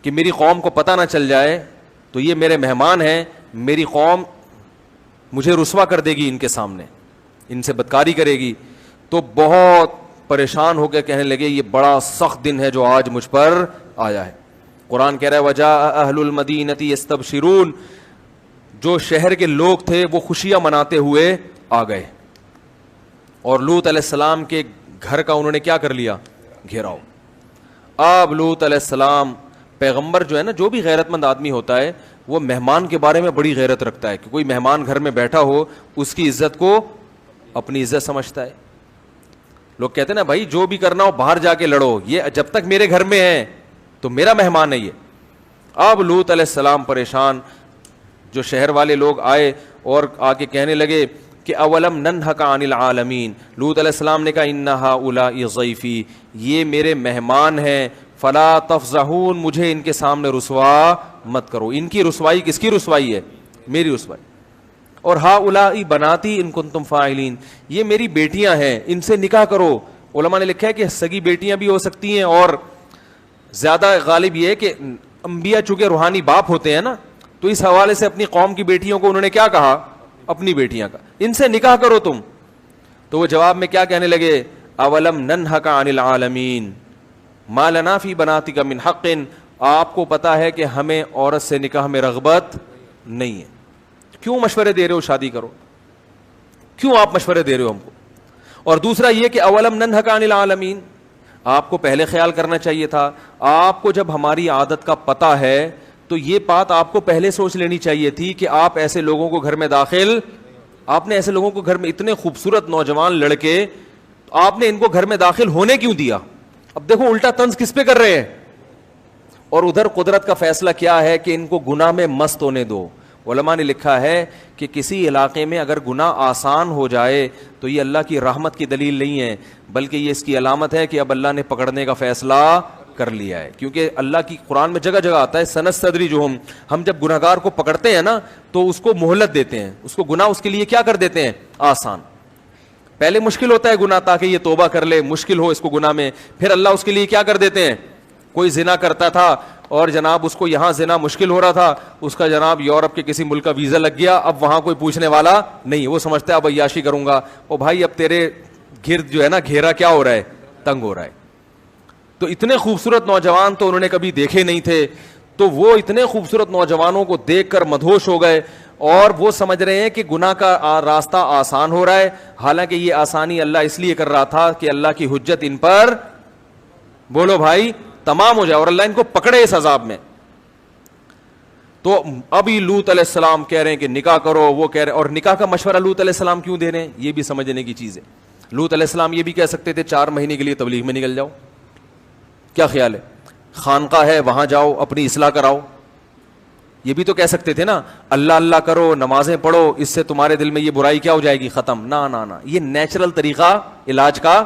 کہ میری قوم کو پتہ نہ چل جائے تو یہ میرے مہمان ہیں, میری قوم مجھے رسوا کر دے گی ان کے سامنے, ان سے بدکاری کرے گی. تو بہت پریشان ہو کے کہنے لگے یہ بڑا سخت دن ہے جو آج مجھ پر آیا ہے. قرآن کہہ رہا ہے وجاء اہل المدینۃ یستبشرون, جو شہر کے لوگ تھے وہ خوشیاں مناتے ہوئے آ گئے, اور لوط علیہ السلام کے گھر کا انہوں نے کیا کر لیا, گھیراؤ. اب لوط علیہ السلام, پیغمبر جو ہے نا, جو بھی غیرت مند آدمی ہوتا ہے وہ مہمان کے بارے میں بڑی غیرت رکھتا ہے, کہ کوئی مہمان گھر میں بیٹھا ہو اس کی عزت کو اپنی عزت سمجھتا ہے. لوگ کہتے ہیں نا بھائی جو بھی کرنا ہو باہر جا کے لڑو, یہ جب تک میرے گھر میں ہے تو میرا مہمان ہے یہ. اب لوط علیہ السلام پریشان, جو شہر والے لوگ آئے اور آ کے کہنے لگے کہ اولم ننہک عن العالمین, لوط علیہ السلام نے کہا ان ہؤلاء ضیفی, یہ میرے مہمان ہیں, فلا تفضحون, مجھے ان کے سامنے رسوا مت کرو. ان کی رسوائی کس کی رسوائی ہے؟ میری رسوائی. اور ہؤلاء بناتی ان کنتم فاعلین, یہ میری بیٹیاں ہیں, ان سے نکاح کرو. علماء نے لکھا ہے کہ سگی بیٹیاں بھی ہو سکتی ہیں, اور زیادہ غالب یہ ہے کہ انبیاء چونکہ روحانی باپ ہوتے ہیں نا, تو اس حوالے سے اپنی قوم کی بیٹیوں کو انہوں نے کیا کہا, اپنی بیٹیاں کا, ان سے نکاح کرو تم. تو وہ جواب میں کیا کہنے لگے, اولم ننہک عن العالمین ما لنا فی بناتک من حق, آپ کو پتا ہے کہ ہمیں عورت سے نکاح میں رغبت نہیں ہے, کیوں مشورے دے رہے ہو شادی کرو, کیوں آپ مشورے دے رہے ہو ہم کو. اور دوسرا یہ کہ اولم ننہک عن العالمین, آپ کو پہلے خیال کرنا چاہیے تھا, آپ کو جب ہماری عادت کا پتہ ہے تو یہ بات آپ کو پہلے سوچ لینی چاہیے تھی کہ آپ ایسے لوگوں کو گھر میں داخل, آپ نے ایسے لوگوں کو گھر میں, اتنے خوبصورت نوجوان لڑکے, آپ نے ان کو گھر میں داخل ہونے کیوں دیا. اب دیکھو الٹا طنز کس پہ کر رہے ہیں, اور ادھر قدرت کا فیصلہ کیا ہے کہ ان کو گناہ میں مست ہونے دو. علماء نے لکھا ہے کہ کسی علاقے میں اگر گناہ آسان ہو جائے تو یہ اللہ کی رحمت کی دلیل نہیں ہے, بلکہ یہ اس کی علامت ہے کہ اب اللہ نے پکڑنے کا فیصلہ کر لیا ہے. کیونکہ اللہ کی قرآن میں جگہ جگہ آتا ہے سنستدرجہم, ہم جب گناہگار کو پکڑتے ہیں نا تو اس کو مہلت دیتے ہیں, اس کو گناہ اس کے لیے کیا کر دیتے ہیں, آسان. پہلے مشکل ہوتا ہے گناہ تاکہ یہ توبہ کر لے, مشکل ہو اس کو گناہ میں, پھر اللہ اس کے لیے کیا کر دیتے ہیں, کوئی زنا کرتا تھا اور جناب اس کو یہاں زنا مشکل ہو رہا تھا, اس کا جناب یورپ کے کسی ملک کا ویزا لگ گیا, اب وہاں کوئی پوچھنے والا نہیں, وہ سمجھتا ہے اب عیاشی کروں گا, او بھائی اب تیرے گرد جو ہے نا گھیرا کیا ہو رہا ہے, تنگ ہو رہا ہے. تو اتنے خوبصورت نوجوان تو انہوں نے کبھی دیکھے نہیں تھے, تو وہ اتنے خوبصورت نوجوانوں کو دیکھ کر مدہوش ہو گئے اور وہ سمجھ رہے ہیں کہ گناہ کا راستہ آسان ہو رہا ہے, حالانکہ یہ آسانی اللہ اس لیے کر رہا تھا کہ اللہ کی حجت ان پر, بولو بھائی, تمام ہو جائے اور اللہ ان کو پکڑے اس عذاب میں. تو ابھی لوط علیہ السلام کہہ رہے ہیں کہ نکاح کرو, وہ کہہ رہے ہیں, اور نکاح کا مشورہ لوط علیہ السلام کیوں دے رہے ہیں یہ بھی سمجھنے کی چیز ہے. لوط علیہ السلام یہ بھی کہہ سکتے تھے 4 مہینے کے لیے تبلیغ میں نکل جاؤ, کیا خیال ہے, خانقاہ ہے وہاں جاؤ اپنی اصلاح کراؤ, یہ بھی تو کہہ سکتے تھے نا, اللہ اللہ کرو, نمازیں پڑھو, اس سے تمہارے دل میں یہ برائی کیا ہو جائے گی, ختم. نہ نہ نہ, یہ نیچرل طریقہ علاج کا.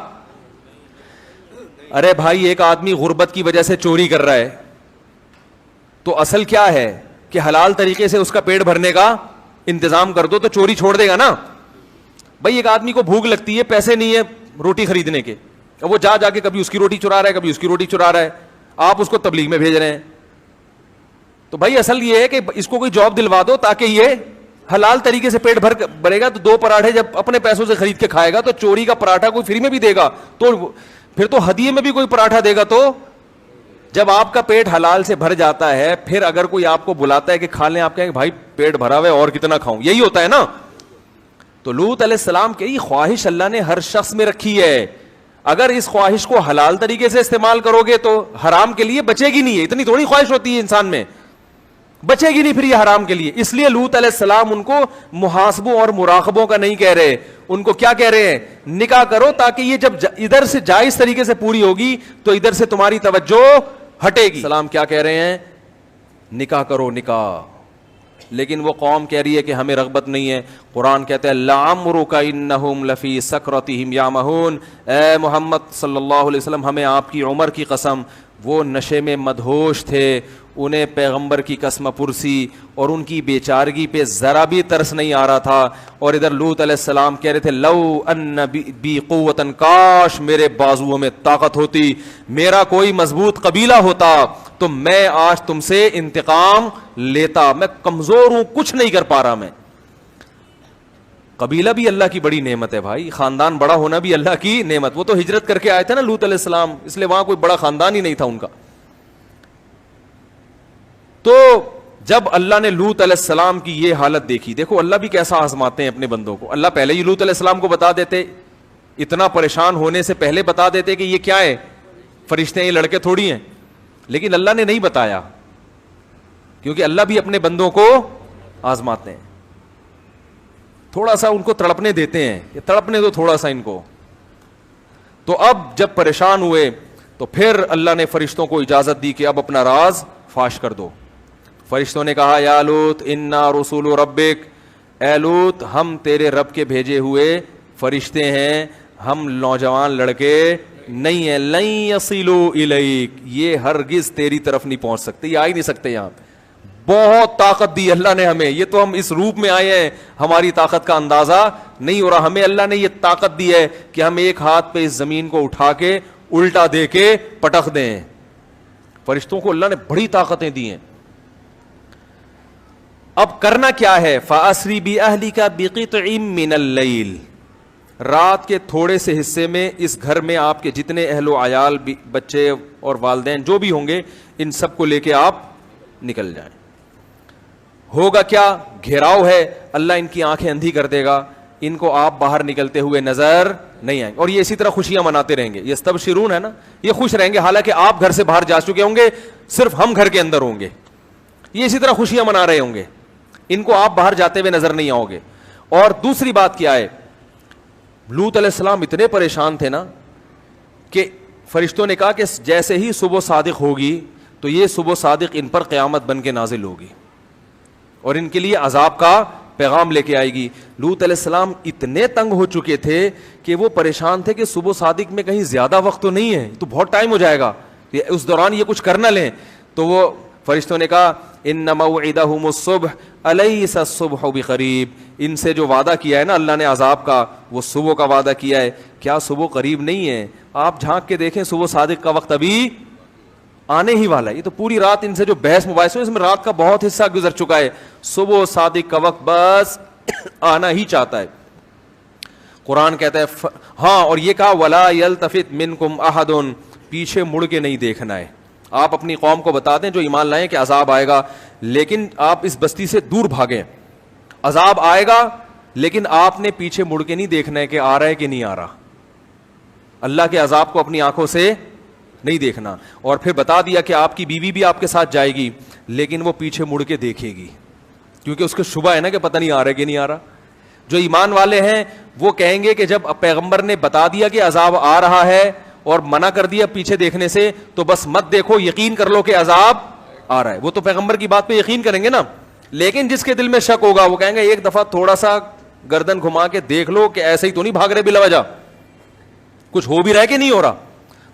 ارے بھائی ایک آدمی غربت کی وجہ سے چوری کر رہا ہے, تو اصل کیا ہے کہ حلال طریقے سے اس کا پیٹ بھرنے کا انتظام کر دو تو چوری چھوڑ دے گا نا. بھائی ایک آدمی کو بھوک لگتی ہے, پیسے نہیں ہے روٹی خریدنے کے, وہ جا کے کبھی اس کی روٹی چرا رہا ہے, کبھی اس کی روٹی چرا رہا ہے, آپ اس کو تبلیغ میں بھیج رہے ہیں. تو بھائی اصل یہ ہے کہ اس کو کوئی جاب دلوا دو تاکہ یہ حلال طریقے سے پیٹ بھرے گا, تو 2 پراٹھے جب اپنے پیسوں سے خرید کے کھائے گا تو چوری کا پراٹھا کوئی فری میں بھی دے گا, تو پھر تو ہدیے میں بھی کوئی پراٹھا دے گا. تو جب آپ کا پیٹ حلال سے بھر جاتا ہے, پھر اگر کوئی آپ کو بلاتا ہے کہ کھا لیں, آپ کہیں بھائی پیٹ بھرا ہوا ہے اور کتنا کھاؤں, یہی ہوتا ہے نا. تو لوط علیہ السلام کی خواہش اللہ نے ہر شخص میں رکھی ہے, اگر اس خواہش کو حلال طریقے سے استعمال کرو گے تو حرام کے لیے بچے گی نہیں ہے. اتنی تھوڑی خواہش ہوتی ہے انسان میں, بچے گی نہیں پھر یہ حرام کے لیے. اس لیے لوط علیہ السلام ان کو محاسبوں اور مراقبوں کا نہیں کہہ رہے, ان کو کیا کہہ رہے ہیں, نکاح کرو, تاکہ یہ جب ادھر سے جائز طریقے سے پوری ہوگی تو ادھر سے تمہاری توجہ ہٹے گی. سلام کیا کہہ رہے ہیں, نکاح کرو نکاح. لیکن وہ قوم کہہ رہی ہے کہ ہمیں رغبت نہیں ہے. قرآن کہتے ہیں لعمرک انہم لفی سکرتہم یعمہون, اے محمد صلی اللہ علیہ وسلم ہمیں آپ کی عمر کی قسم, وہ نشے میں مدہوش تھے, انہیں پیغمبر کی قسم پرسی اور ان کی بیچارگی پہ ذرا بھی ترس نہیں آ رہا تھا. اور ادھر لوط علیہ السلام کہہ رہے تھے لو ان بی قوتن, کاش میرے بازوؤں میں طاقت ہوتی, میرا کوئی مضبوط قبیلہ ہوتا تو میں آج تم سے انتقام لیتا, میں کمزور ہوں, کچھ نہیں کر پا رہا میں. قبیلہ بھی اللہ کی بڑی نعمت ہے بھائی, خاندان بڑا ہونا بھی اللہ کی نعمت. وہ تو ہجرت کر کے آئے تھے نا لوط علیہ السلام, اس لیے وہاں کوئی بڑا خاندان ہی نہیں تھا ان کا. تو جب اللہ نے لوط علیہ السلام کی یہ حالت دیکھی, دیکھو اللہ بھی کیسا آزماتے ہیں اپنے بندوں کو. اللہ پہلے ہی لوط علیہ السلام کو بتا دیتے, اتنا پریشان ہونے سے پہلے بتا دیتے کہ یہ کیا ہے, فرشتے ہیں, یہ لڑکے تھوڑی ہیں. لیکن اللہ نے نہیں بتایا, کیونکہ اللہ بھی اپنے بندوں کو آزماتے ہیں, تھوڑا سا ان کو تڑپنے دیتے ہیں, یہ تڑپنے دو تھوڑا سا ان کو. تو اب جب پریشان ہوئے تو پھر اللہ نے فرشتوں کو اجازت دی کہ اب اپنا راز فاش کر دو. فرشتوں نے کہا یا لوط انا رسول ربک, اے لوط ہم تیرے رب کے بھیجے ہوئے فرشتے ہیں, ہم نوجوان لڑکے نہیں ہیں. لن یصلوا الیک, یہ ہرگز تیری طرف نہیں پہنچ سکتے, یہ آ ہی نہیں سکتے یہاں. بہت طاقت دی اللہ نے ہمیں, یہ تو ہم اس روپ میں آئے ہیں, ہماری طاقت کا اندازہ نہیں ہو رہا. ہمیں اللہ نے یہ طاقت دی ہے کہ ہم ایک ہاتھ پہ اس زمین کو اٹھا کے الٹا دے کے پٹخ دیں. فرشتوں کو اللہ نے بڑی طاقتیں دی ہیں. اب کرنا کیا ہے, فَأَسْرِ بِأَهْلِكَ بِقِطْعٍ مِّنَ اللَّيْلِ, رات کے تھوڑے سے حصے میں اس گھر میں آپ کے جتنے اہل و عیال, بچے اور والدین جو بھی ہوں گے, ان سب کو لے کے آپ نکل جائیں. ہوگا کیا, گھیراؤ ہے, اللہ ان کی آنکھیں اندھی کر دے گا, ان کو آپ باہر نکلتے ہوئے نظر نہیں آئیں گے. اور یہ اسی طرح خوشیاں مناتے رہیں گے, یستبشرون ہے نا, یہ خوش رہیں گے حالانکہ آپ گھر سے باہر جا چکے ہوں گے, صرف ہم گھر کے اندر ہوں گے. یہ اسی طرح خوشیاں منا رہے ہوں گے, ان کو آپ باہر جاتے ہوئے نظر نہیں آؤ گے. اور دوسری بات کیا ہے, لوط علیہ السلام اتنے پریشان تھے نا کہ فرشتوں نے کہا کہ جیسے ہی صبح صادق ہوگی تو یہ صبح صادق ان پر قیامت بن کے نازل ہوگی اور ان کے لیے عذاب کا پیغام لے کے آئے گی. لوط علیہ السلام اتنے تنگ ہو چکے تھے کہ وہ پریشان تھے کہ صبح صادق میں کہیں زیادہ وقت تو نہیں ہے, تو بہت ٹائم ہو جائے گا, اس دوران یہ کچھ کر نہ لیں. تو وہ فرشتوں نے کہا ان موعدہم الصبح الیس الصبح بقریب, ان سے جو وعدہ کیا ہے نا اللہ نے عذاب کا, وہ صبح کا وعدہ کیا ہے, کیا صبح قریب نہیں ہے؟ آپ جھانک کے دیکھیں صبح صادق کا وقت ابھی آنے ہی والا ہے. یہ تو پوری رات ان سے جو بحث مباحث ہوئے اس میں رات کا بہت حصہ گزر چکا ہے, صبح صادق کا وقت بس آنا ہی چاہتا ہے. قرآن کہتا ہے ہاں, اور یہ کہا ولا یلتفت منکم احد, پیچھے مڑ کے نہیں دیکھنا ہے. آپ اپنی قوم کو بتا دیں جو ایمان لائیں کہ عذاب آئے گا, لیکن آپ اس بستی سے دور بھاگیں. عذاب آئے گا لیکن آپ نے پیچھے مڑ کے نہیں دیکھنا ہے کہ آ رہا ہے کہ نہیں آ رہا. اللہ کے عذاب کو اپنی آنکھوں سے نہیں دیکھنا. اور پھر بتا دیا کہ آپ کی بیوی بھی آپ کے ساتھ جائے گی, لیکن وہ پیچھے مڑ کے دیکھے گی کیونکہ اس کو شبہ ہے نا کہ پتہ نہیں آ رہا ہے کہ نہیں آ رہا. جو ایمان والے ہیں وہ کہیں گے کہ جب پیغمبر نے بتا دیا کہ عذاب آ رہا ہے اور منع کر دیا پیچھے دیکھنے سے, تو بس مت دیکھو, یقین کر لو کہ عذاب آ رہا ہے. وہ تو پیغمبر کی بات پہ یقین کریں گے نا. لیکن جس کے دل میں شک ہوگا وہ کہیں گے ایک دفعہ تھوڑا سا گردن گھما کے دیکھ لو کہ ایسے ہی تو نہیں بھاگ رہے بلا وجہ, کچھ ہو بھی رہا ہے کہ نہیں ہو رہا.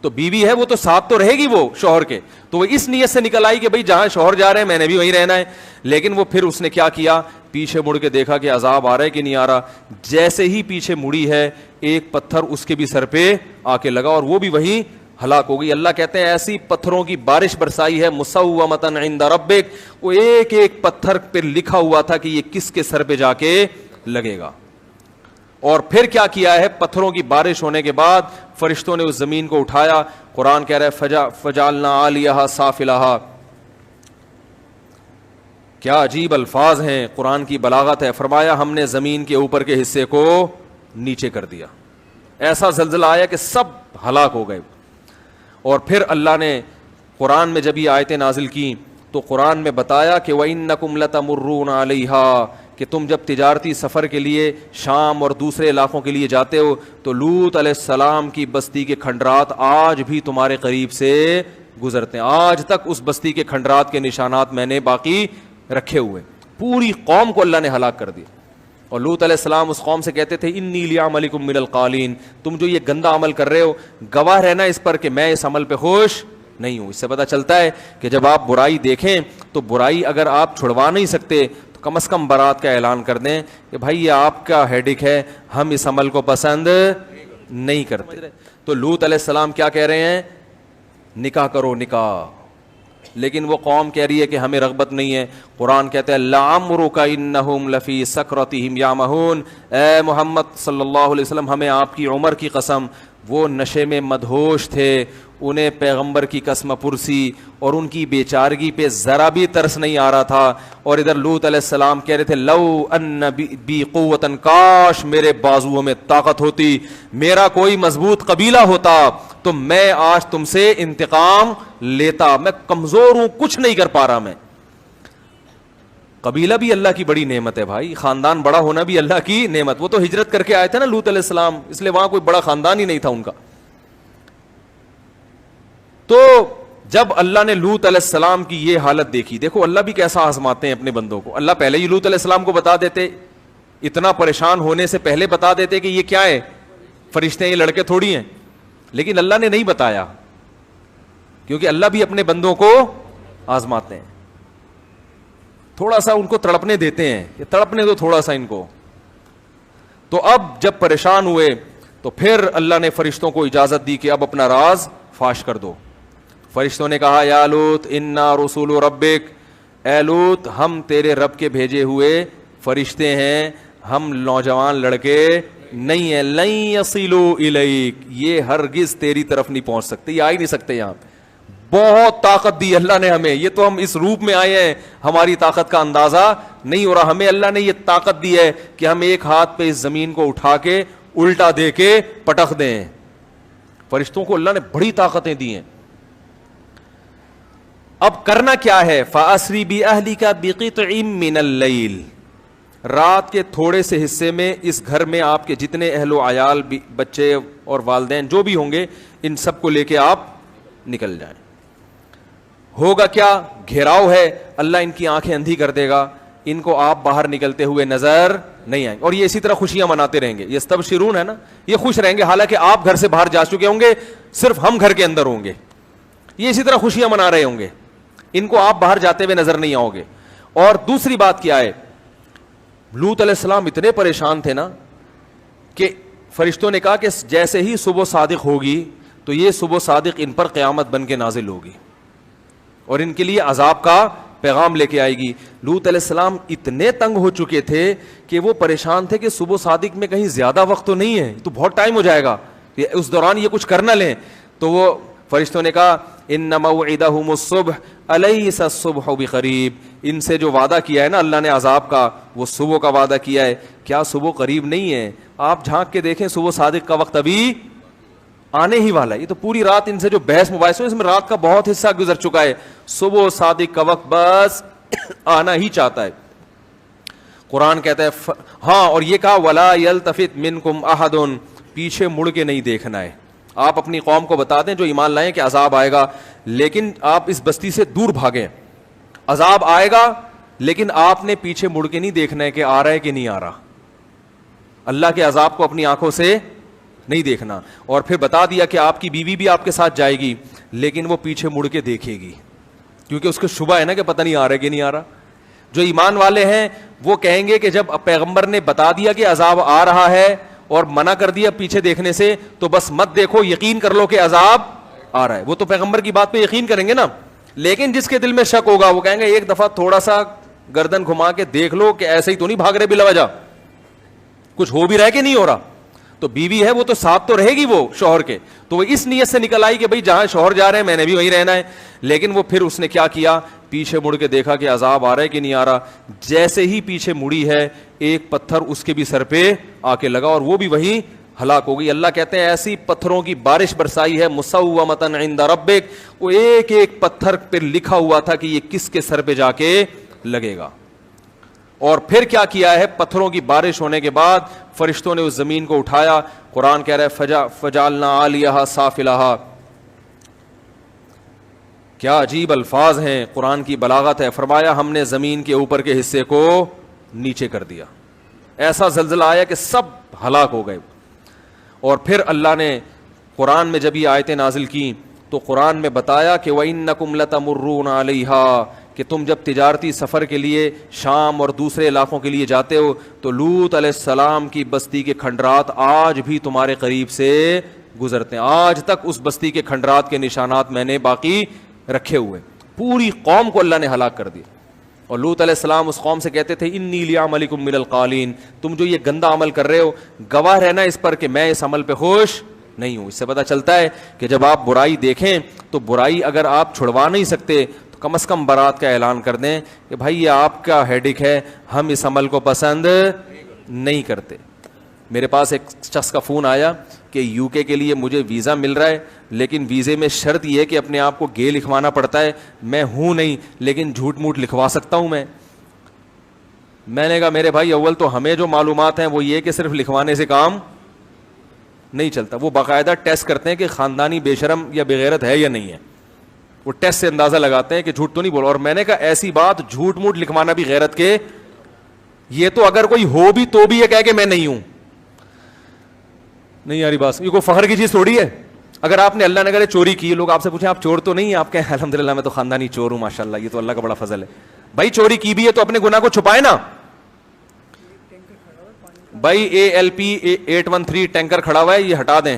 تو بیوی ہے وہ تو ساتھ تو رہے گی وہ شوہر کے, تو وہ اس نیت سے نکل آئی کہ بھئی جہاں شوہر جا رہے ہیں میں نے بھی وہیں رہنا ہے. لیکن وہ پھر اس نے کیا کیا, پیچھے مڑ کے دیکھا کہ عذاب آ رہا ہے کہ نہیں آ رہا. جیسے ہی پیچھے مڑی ہے ایک پتھر اس کے بھی سر پہ آ کے لگا اور وہ بھی وہیں ہلاک ہو گئی. اللہ کہتے ہیں ایسی پتھروں کی بارش برسائی ہے مسومۃ عند ربک, وہ ایک ایک پتھر پہ لکھا ہوا تھا کہ یہ کس کے سر پہ جا کے لگے گا. اور پھر کیا کیا ہے, پتھروں کی بارش ہونے کے بعد فرشتوں نے اس زمین کو اٹھایا. قرآن کہہ رہا ہے فجعلنا عالیہا سافلہا. کیا عجیب الفاظ ہیں, قرآن کی بلاغت ہے. فرمایا ہم نے زمین کے اوپر کے حصے کو نیچے کر دیا, ایسا زلزلہ آیا کہ سب ہلاک ہو گئے. اور پھر اللہ نے قرآن میں جب یہ آیتیں نازل کی تو قرآن میں بتایا کہ وَإِنَّكُمْ لَتَمُرُّونَ عَلَيْهَا, کہ تم جب تجارتی سفر کے لیے شام اور دوسرے علاقوں کے لیے جاتے ہو تو لوط علیہ السلام کی بستی کے کھنڈرات آج بھی تمہارے قریب سے گزرتے ہیں. آج تک اس بستی کے کھنڈرات کے نشانات میں نے باقی رکھے ہوئے. پوری قوم کو اللہ نے ہلاک کر دیا. اور لوط علیہ السلام اس قوم سے کہتے تھے انی لعملکم من القالین, تم جو یہ گندا عمل کر رہے ہو گواہ رہنا اس پر کہ میں اس عمل پہ خوش نہیں ہوں. اس سے پتہ چلتا ہے کہ جب آپ برائی دیکھیں تو برائی اگر آپ چھڑوا نہیں سکتے تو کم از کم برات کا اعلان کر دیں کہ بھائی یہ آپ کا ہیڈک ہے, ہم اس عمل کو پسند نہیں کرتے. تو لوط علیہ السلام کیا کہہ رہے ہیں, نکاح کرو نکاح, لیکن وہ قوم کہہ رہی ہے کہ ہمیں رغبت نہیں ہے. قرآن کہتے ہیں لعمرک انہم لفی سکرتہم یعمہون, اے محمد صلی اللہ علیہ وسلم ہمیں آپ کی عمر کی قسم, وہ نشے میں مدہوش تھے, انہیں پیغمبر کی قسم پرسی اور ان کی بیچارگی پہ ذرا بھی ترس نہیں آ رہا تھا. اور ادھر لوط علیہ السلام کہہ رہے تھے لو ان بی قوتن, کاش میرے بازوؤں میں طاقت ہوتی, میرا کوئی مضبوط قبیلہ ہوتا تو میں آج تم سے انتقام لیتا, میں کمزور ہوں, کچھ نہیں کر پا رہا. میں قبیلہ بھی اللہ کی بڑی نعمت ہے بھائی, خاندان بڑا ہونا بھی اللہ کی نعمت. وہ تو ہجرت کر کے آئے تھے نا لوط علیہ السلام, اس لیے وہاں کوئی بڑا خاندان ہی نہیں تھا ان کا. تو جب اللہ نے لوط علیہ السلام کی یہ حالت دیکھی, دیکھو اللہ بھی کیسا آزماتے ہیں اپنے بندوں کو. اللہ پہلے ہی لوط علیہ السلام کو بتا دیتے, اتنا پریشان ہونے سے پہلے بتا دیتے کہ یہ کیا ہے, فرشتے ہیں, یہ لڑکے تھوڑی ہیں. لیکن اللہ نے نہیں بتایا کیونکہ اللہ بھی اپنے بندوں کو آزماتے ہیں, تھوڑا سا ان کو تڑپنے دیتے ہیں, یہ تڑپنے دو تھوڑا سا ان کو. تو اب جب پریشان ہوئے تو پھر اللہ نے فرشتوں کو اجازت دی کہ اب اپنا راز فاش کر دو. فرشتوں نے کہا یا لوط انا رسول ربک, اے لوط ہم تیرے رب کے بھیجے ہوئے فرشتے ہیں, ہم نوجوان لڑکے نہیں ہیں. لن یصلوا الیک, یہ ہرگز تیری طرف نہیں پہنچ سکتے, یہ آ ہی نہیں سکتے یہاں پہ. بہت طاقت دی اللہ نے ہمیں, یہ تو ہم اس روپ میں آئے ہیں, ہماری طاقت کا اندازہ نہیں ہو رہا. ہمیں اللہ نے یہ طاقت دی ہے کہ ہم ایک ہاتھ پہ اس زمین کو اٹھا کے الٹا دے کے پٹخ دیں. فرشتوں کو اللہ نے بڑی طاقتیں دی ہیں. اب کرنا کیا ہے, فَأَسْرِ بِأَهْلِكَ بِقِطْعٍ مِّنَ اللَّيْلِ, رات کے تھوڑے سے حصے میں اس گھر میں آپ کے جتنے اہل و عیال, بچے اور والدین جو بھی ہوں گے, ان سب کو لے کے آپ نکل جائیں. ہوگا کیا, گھیراؤ ہے, اللہ ان کی آنکھیں اندھی کر دے گا, ان کو آپ باہر نکلتے ہوئے نظر نہیں آئیں گے. اور یہ اسی طرح خوشیاں مناتے رہیں گے, یہ یستبشرون ہے نا, یہ خوش رہیں گے حالانکہ آپ گھر سے باہر جا چکے ہوں گے, صرف ہم گھر کے اندر ہوں گے. یہ اسی طرح خوشیاں منا رہے ہوں گے. ان کو آپ باہر جاتے ہوئے نظر نہیں آؤ گے. اور دوسری بات کیا ہے, لوط علیہ السلام اتنے پریشان تھے نا کہ فرشتوں نے کہا کہ جیسے ہی صبح صادق ہوگی تو یہ صبح صادق ان پر قیامت بن کے نازل ہوگی اور ان کے لیے عذاب کا پیغام لے کے آئے گی. لوط علیہ السلام اتنے تنگ ہو چکے تھے کہ وہ پریشان تھے کہ صبح صادق میں کہیں زیادہ وقت تو نہیں ہے, تو بہت ٹائم ہو جائے گا, اس دوران یہ کچھ کر نہ لیں. تو وہ فرشتوں نے کہا ان موعدہم الصبح الیس الصبح بقریب, ان سے جو وعدہ کیا ہے نا اللہ نے عذاب کا, وہ صبح کا وعدہ کیا ہے, کیا صبح قریب نہیں ہے؟ آپ جھانک کے دیکھیں صبح صادق کا وقت ابھی آنے ہی والا ہے. یہ تو پوری رات ان سے جو بحث مباحث اس میں رات کا بہت حصہ گزر چکا ہے, صبح صادق کا وقت بس آنا ہی چاہتا ہے. قرآن کہتا ہے ہاں, اور یہ کہا ولا یلتفت منکم احد, پیچھے مڑ کے نہیں دیکھنا ہے. آپ اپنی قوم کو بتا دیں جو ایمان لائیں کہ عذاب آئے گا, لیکن آپ اس بستی سے دور بھاگیں. عذاب آئے گا لیکن آپ نے پیچھے مڑ کے نہیں دیکھنا ہے کہ آ رہا ہے کہ نہیں آ رہا. اللہ کے عذاب کو اپنی آنکھوں سے نہیں دیکھنا. اور پھر بتا دیا کہ آپ کی بیوی بھی آپ کے ساتھ جائے گی لیکن وہ پیچھے مڑ کے دیکھے گی, کیونکہ اس کو شبہ ہے نا کہ پتہ نہیں آ رہا ہے کہ نہیں آ رہا. جو ایمان والے ہیں وہ کہیں گے کہ جب پیغمبر نے بتا دیا کہ عذاب آ رہا ہے اور منع کر دیا پیچھے دیکھنے سے تو بس مت دیکھو, یقین کر لو کہ عذاب آ رہا ہے. وہ تو پیغمبر کی بات پہ یقین کریں گے نا. لیکن جس کے دل میں شک ہوگا وہ کہیں گے ایک دفعہ تھوڑا سا گردن گھما کے دیکھ لو کہ ایسے ہی تو نہیں بھاگ رہے بلا وجہ, کچھ ہو بھی رہا ہے کہ نہیں ہو رہا. تو بیوی ہے وہ تو ساتھ تو رہے گی وہ شوہر کے, تو وہ اس نیت سے نکل آئی کہ بھائی جہاں شوہر جا رہے ہیں میں نے بھی وہیں رہنا ہے. لیکن وہ پھر اس نے کیا کیا, پیچھے مڑ کے دیکھا کہ عذاب آ رہا ہے کہ نہیں آ رہا. جیسے ہی پیچھے مڑی ہے ایک پتھر اس کے بھی سر پہ آ کے لگا اور وہ بھی وہیں ہلاک ہو گئی. اللہ کہتے ہیں ایسی پتھروں کی بارش برسائی ہے مسومۃ عند ربک, وہ ایک ایک پتھر پہ لکھا ہوا تھا کہ یہ کس کے سر پہ جا کے لگے گا. اور پھر کیا کیا ہے, پتھروں کی بارش ہونے کے بعد فرشتوں نے اس زمین کو اٹھایا. قرآن کہہ رہا ہے فجعلنا عالیہا سافلہا. کیا عجیب الفاظ ہیں, قرآن کی بلاغت ہے. فرمایا ہم نے زمین کے اوپر کے حصے کو نیچے کر دیا, ایسا زلزلہ آیا کہ سب ہلاک ہو گئے. اور پھر اللہ نے قرآن میں جب یہ آیتیں نازل کی تو قرآن میں بتایا کہ وَإِنَّكُمْ لَتَمُرُّونَ عَلَيْهَا, کہ تم جب تجارتی سفر کے لیے شام اور دوسرے علاقوں کے لیے جاتے ہو تو لوط علیہ السلام کی بستی کے کھنڈرات آج بھی تمہارے قریب سے گزرتے ہیں. آج تک اس بستی کے کھنڈرات کے نشانات میں نے باقی رکھے ہوئے. پوری قوم کو اللہ نے ہلاک کر دیا. اور لوط علیہ السلام اس قوم سے کہتے تھے انی لعملکم من القالین, تم جو یہ گندا عمل کر رہے ہو گواہ رہنا اس پر کہ میں اس عمل پہ خوش نہیں ہوں. اس سے پتہ چلتا ہے کہ جب آپ برائی دیکھیں تو برائی اگر آپ چھڑوا نہیں سکتے تو کم از کم برات کا اعلان کر دیں کہ بھائی یہ آپ کا ہیڈک ہے, ہم اس عمل کو پسند نہیں کرتے. میرے پاس ایک شخص کا فون آیا کہ یو کے لیے مجھے ویزا مل رہا ہے لیکن ویزے میں شرط یہ ہے کہ اپنے آپ کو گے لکھوانا پڑتا ہے. میں ہوں نہیں لیکن جھوٹ موٹ لکھوا سکتا ہوں. میں نے کہا میرے بھائی اول تو ہمیں جو معلومات ہیں وہ یہ کہ صرف لکھوانے سے کام نہیں چلتا. وہ باقاعدہ ٹیسٹ کرتے ہیں کہ خاندانی بے شرم یا بغیرت ہے یا نہیں ہے. وہ ٹیسٹ سے اندازہ لگاتے ہیں کہ جھوٹ تو نہیں بولا. اور میں نے کہا ایسی بات جھوٹ موٹ لکھوانا بھی غیرت کے, یہ تو اگر کوئی ہو بھی تو بھی یہ کہے کہ میں نہیں ہوں. نہیں یاری بات, یہ کوئی فخر کی چیز تھوڑی ہے. اگر آپ نے اللہ نہ کرے چوری کی, لوگ آپ سے پوچھیں آپ چور تو نہیں ہیں, آپ کہیں الحمدللہ میں تو خاندانی چور ہوں ماشاءاللہ, یہ تو اللہ کا بڑا فضل ہے. بھائی چوری کی بھی ہے تو اپنے گناہ کو چھپائے نا. بھائی ALP 813 ٹینکر کھڑا ہوا ہے, یہ ہٹا دیں.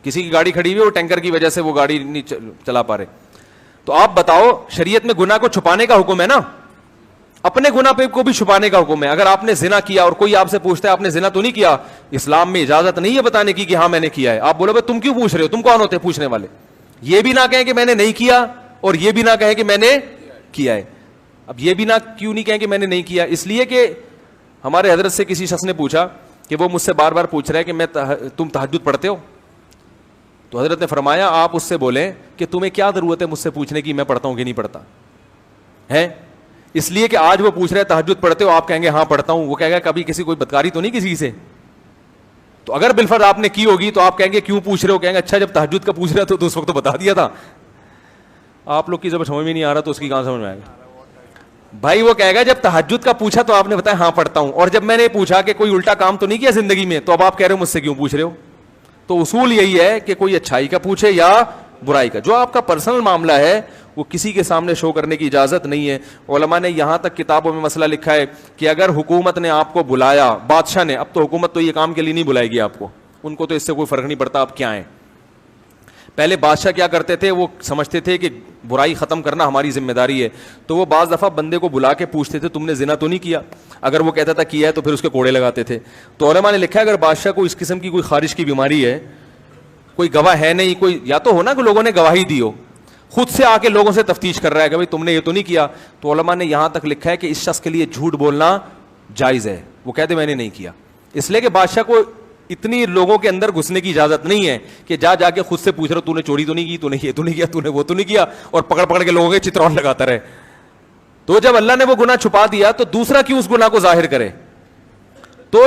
کسی کی گاڑی کھڑی ہوئی ہے, وہ ٹینکر کی وجہ سے وہ گاڑی نہیں چلا پا رہے. تو آپ بتاؤ شریعت میں گناہ کو چھپانے کا حکم ہے نا, اپنے گناہ پہ کو بھی چھپانے کا حکم ہے. اگر آپ نے زنا کیا اور کوئی آپ سے پوچھتا ہے آپ نے زنا تو نہیں کیا, اسلام میں اجازت نہیں ہے بتانے کی کہ ہاں میں نے کیا ہے. آپ بولو بھائی تم کیوں پوچھ رہے ہو, تم کون ہوتے پوچھنے والے. یہ بھی نہ کہیں کہ میں نے نہیں کیا اور یہ بھی نہ کہیں کہ میں نے کیا ہے. اب یہ بھی نہ کیوں نہیں کہیں کہ میں نے نہیں کیا, اس لیے کہ ہمارے حضرت سے کسی شخص نے پوچھا کہ وہ مجھ سے بار بار پوچھ رہا ہے کہ تم تہجد پڑھتے ہو. تو حضرت نے فرمایا آپ اس سے بولیں کہ تمہیں کیا ضرورت ہے مجھ سے پوچھنے کی میں پڑھتا ہوں کہ نہیں پڑھتا ہے. اس لیے کہ آج وہ پوچھ رہے تہجد پڑھتے ہو, آپ کہیں گے ہاں پڑھتا ہوں, وہ کہے گا کبھی کسی کوئی بدکاری تو نہیں کسی سے. تو اگر بالفرض آپ نے کی ہوگی تو آپ کہیں گے کیوں پوچھ رہے ہو, کہیں گے اچھا جب تہجد کا پوچھ رہے تو اس وقت تو بتا دیا تھا. آپ لوگ کی جب سمجھ میں نہیں آ رہا تو اس کی کہاں سمجھ میں آئے گا. بھائی وہ کہے گا جب تہجد کا پوچھا تو آپ نے بتایا ہاں پڑھتا ہوں, اور جب میں نے پوچھا کہ کوئی الٹا کام تو نہیں کیا زندگی میں, تو اب آپ کہہ رہے ہو مجھ سے کیوں پوچھ رہے ہو. تو اصول یہی ہے کہ کوئی اچھائی کا پوچھے یا برائی کا. جو آپ کا پرسنل معاملہ ہے وہ کسی کے سامنے شو کرنے کی اجازت نہیں ہے. علماء نے یہاں تک کتابوں میں مسئلہ لکھا ہے کہ اگر حکومت نے آپ کو بلایا, بادشاہ نے, اب تو حکومت تو یہ کام کے لیے نہیں بلائے گی آپ کو, ان کو تو اس سے کوئی فرق نہیں پڑتا آپ کیا ہیں. پہلے بادشاہ کیا کرتے تھے, وہ سمجھتے تھے کہ برائی ختم کرنا ہماری ذمہ داری ہے, تو وہ بعض دفعہ بندے کو بلا کے پوچھتے تھے تم نے زنا تو نہیں کیا, اگر وہ کہتا تھا کیا ہے تو پھر اس کے کوڑے لگاتے تھے. تو علماء نے لکھا ہے اگر بادشاہ کو اس قسم کی کوئی خارش کی بیماری ہے, کوئی گواہ ہے نہیں, کوئی یا تو ہونا کہ لوگوں نے گواہی دی ہو, خود سے آ کے لوگوں سے تفتیش کر رہا ہے کہ بھائی تم نے یہ تو نہیں کیا, تو علماء نے یہاں تک لکھا ہے کہ اس شخص کے لیے جھوٹ بولنا جائز ہے. وہ کہتے میں نے نہیں کیا, اس لیے کہ بادشاہ کو اتنی لوگوں کے اندر گھسنے کی اجازت نہیں ہے کہ جا کے خود سے پوچھ رہا تو نے چوری تو نہیں کی, تو نے یہ تو نہیں کیا, تو نے وہ تو نہیں کیا, اور پکڑ کے لوگوں کے چترون لگاتا رہے. تو جب اللہ نے وہ گناہ چھپا دیا تو دوسرا کیوں اس گناہ کو ظاہر کرے. تو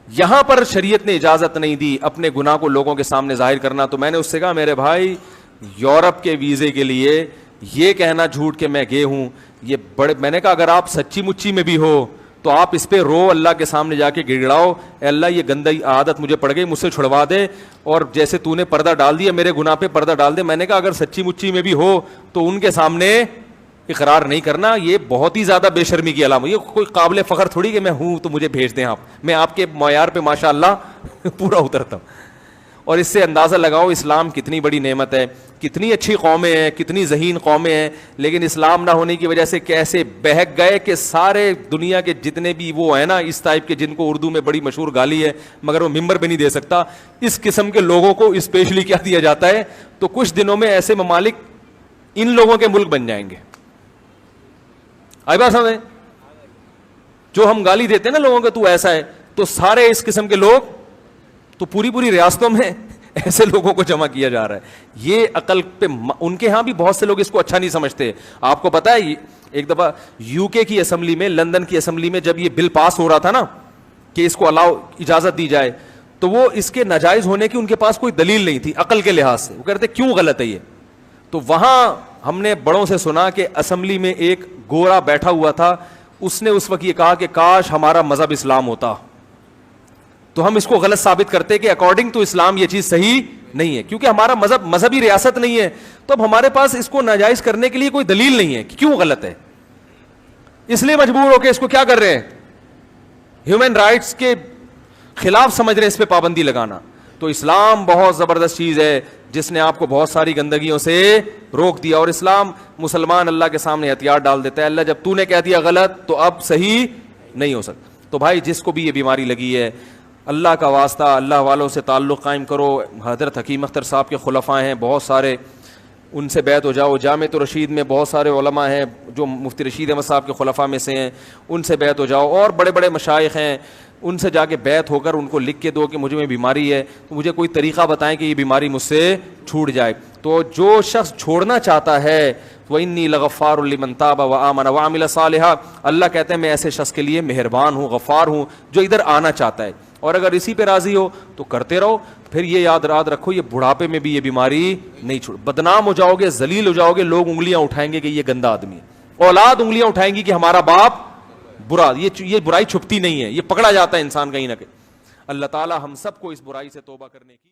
یہاں پر شریعت نے اجازت نہیں دی اپنے گناہ کو لوگوں کے سامنے ظاہر کرنا. تو میں نے اس سے کہا میرے بھائی یورپ کے ویزے کے لیے یہ کہنا جھوٹ کہ میں گئے ہوں, یہ بڑے, میں نے کہا اگر آپ سچی مچی میں بھی ہو تو آپ اس پہ رو, اللہ کے سامنے جا کے گڑگڑاؤ, اے اللہ یہ گندی عادت مجھے پڑ گئی, مجھ سے چھڑوا دے, اور جیسے تو نے پردہ ڈال دیا میرے گناہ پہ پردہ ڈال دے. میں نے کہا اگر سچی مچی میں بھی ہو تو ان کے سامنے اقرار نہیں کرنا, یہ بہت ہی زیادہ بے شرمی کی علامت, یہ کوئی قابل فخر تھوڑی کہ میں ہوں تو مجھے بھیج دیں آپ, میں آپ کے معیار پہ ماشاء اللہ پورا اترتا ہوں. اور اس سے اندازہ لگاؤ اسلام کتنی بڑی نعمت ہے, کتنی اچھی قومیں ہیں, کتنی ذہین قومیں ہیں, لیکن اسلام نہ ہونے کی وجہ سے کیسے بہک گئے کہ سارے دنیا کے جتنے بھی وہ ہیں نا اس ٹائپ کے, جن کو اردو میں بڑی مشہور گالی ہے مگر وہ ممبر پہ نہیں دے سکتا, اس قسم کے لوگوں کو اسپیشلی کیا دیا جاتا ہے. تو کچھ دنوں میں ایسے ممالک ان لوگوں کے ملک بن جائیں گے. آئی بات سمجھ, جو ہم گالی دیتے ہیں نا لوگوں کو تو ایسا ہے, تو سارے اس قسم کے لوگ, تو پوری ریاستوں میں ایسے لوگوں کو جمع کیا جا رہا ہے. یہ عقل پہ, ان کے ہاں بھی بہت سے لوگ اس کو اچھا نہیں سمجھتے. آپ کو پتا ہے ایک دفعہ یو کے کی اسمبلی میں, لندن کی اسمبلی میں جب یہ بل پاس ہو رہا تھا نا کہ اس کو اجازت دی جائے, تو وہ اس کے ناجائز ہونے کی ان کے پاس کوئی دلیل نہیں تھی عقل کے لحاظ سے. وہ کہتے کیوں غلط ہے یہ. تو وہاں ہم نے بڑوں سے سنا کہ اسمبلی میں ایک گورا بیٹھا ہوا تھا, اس نے اس وقت یہ کہا کہ کاش ہمارا مذہب اسلام ہوتا. تو ہم اس کو غلط ثابت کرتے کہ اکارڈنگ ٹو اسلام یہ چیز صحیح نہیں ہے, کیونکہ ہمارا مذہب مذہبی ریاست نہیں ہے, تو اب ہمارے پاس اس کو ناجائز کرنے کے لیے کوئی دلیل نہیں ہے کہ کیوں غلط ہے. اس لیے مجبور ہو کے اس کو کیا کر رہے ہیں, ہیومن رائٹس کے خلاف سمجھ رہے ہیں اس پہ پابندی لگانا. تو اسلام بہت زبردست چیز ہے جس نے آپ کو بہت ساری گندگیوں سے روک دیا. اور اسلام مسلمان اللہ کے سامنے ہتھیار ڈال دیتا ہے, اللہ جب تو نے کہہ دیا غلط تو اب صحیح نہیں ہو سکتا. تو بھائی جس کو بھی یہ بیماری لگی ہے, اللہ کا واسطہ اللہ والوں سے تعلق قائم کرو. حضرت حکیم اختر صاحب کے خلفاء ہیں بہت سارے, ان سے بیعت ہو جاؤ. جامع رشید میں بہت سارے علماء ہیں جو مفتی رشید احمد صاحب کے خلفاء میں سے ہیں, ان سے بیعت ہو جاؤ. اور بڑے بڑے مشائخ ہیں, ان سے جا کے بیعت ہو کر ان کو لکھ کے دو کہ مجھے میں بیماری ہے, تو مجھے کوئی طریقہ بتائیں کہ یہ بیماری مجھ سے چھوٹ جائے. تو جو شخص چھوڑنا چاہتا ہے وَإِنِّي لَغَفَّارٌ لِمَن تَابَ وَآمَنَ وَعَمِلَ صَالِحًا, اللہ کہتے ہیں میں ایسے شخص کے لیے مہربان ہوں, غفار ہوں جو ادھر آنا چاہتا ہے. اور اگر اسی پہ راضی ہو تو کرتے رہو. پھر یہ یاد رکھو یہ بڑھاپے میں بھی یہ بیماری نہیں چھوڑ, بدنام ہو جاؤ گے, ذلیل ہو جاؤ گے, لوگ انگلیاں اٹھائیں گے کہ یہ گندا آدمی ہے, اولاد انگلیاں اٹھائیں گی کہ ہمارا باپ برا. یہ برائی چھپتی نہیں ہے, یہ پکڑا جاتا ہے انسان کہیں نہ کہیں. اللہ تعالی ہم سب کو اس برائی سے توبہ کرنے کی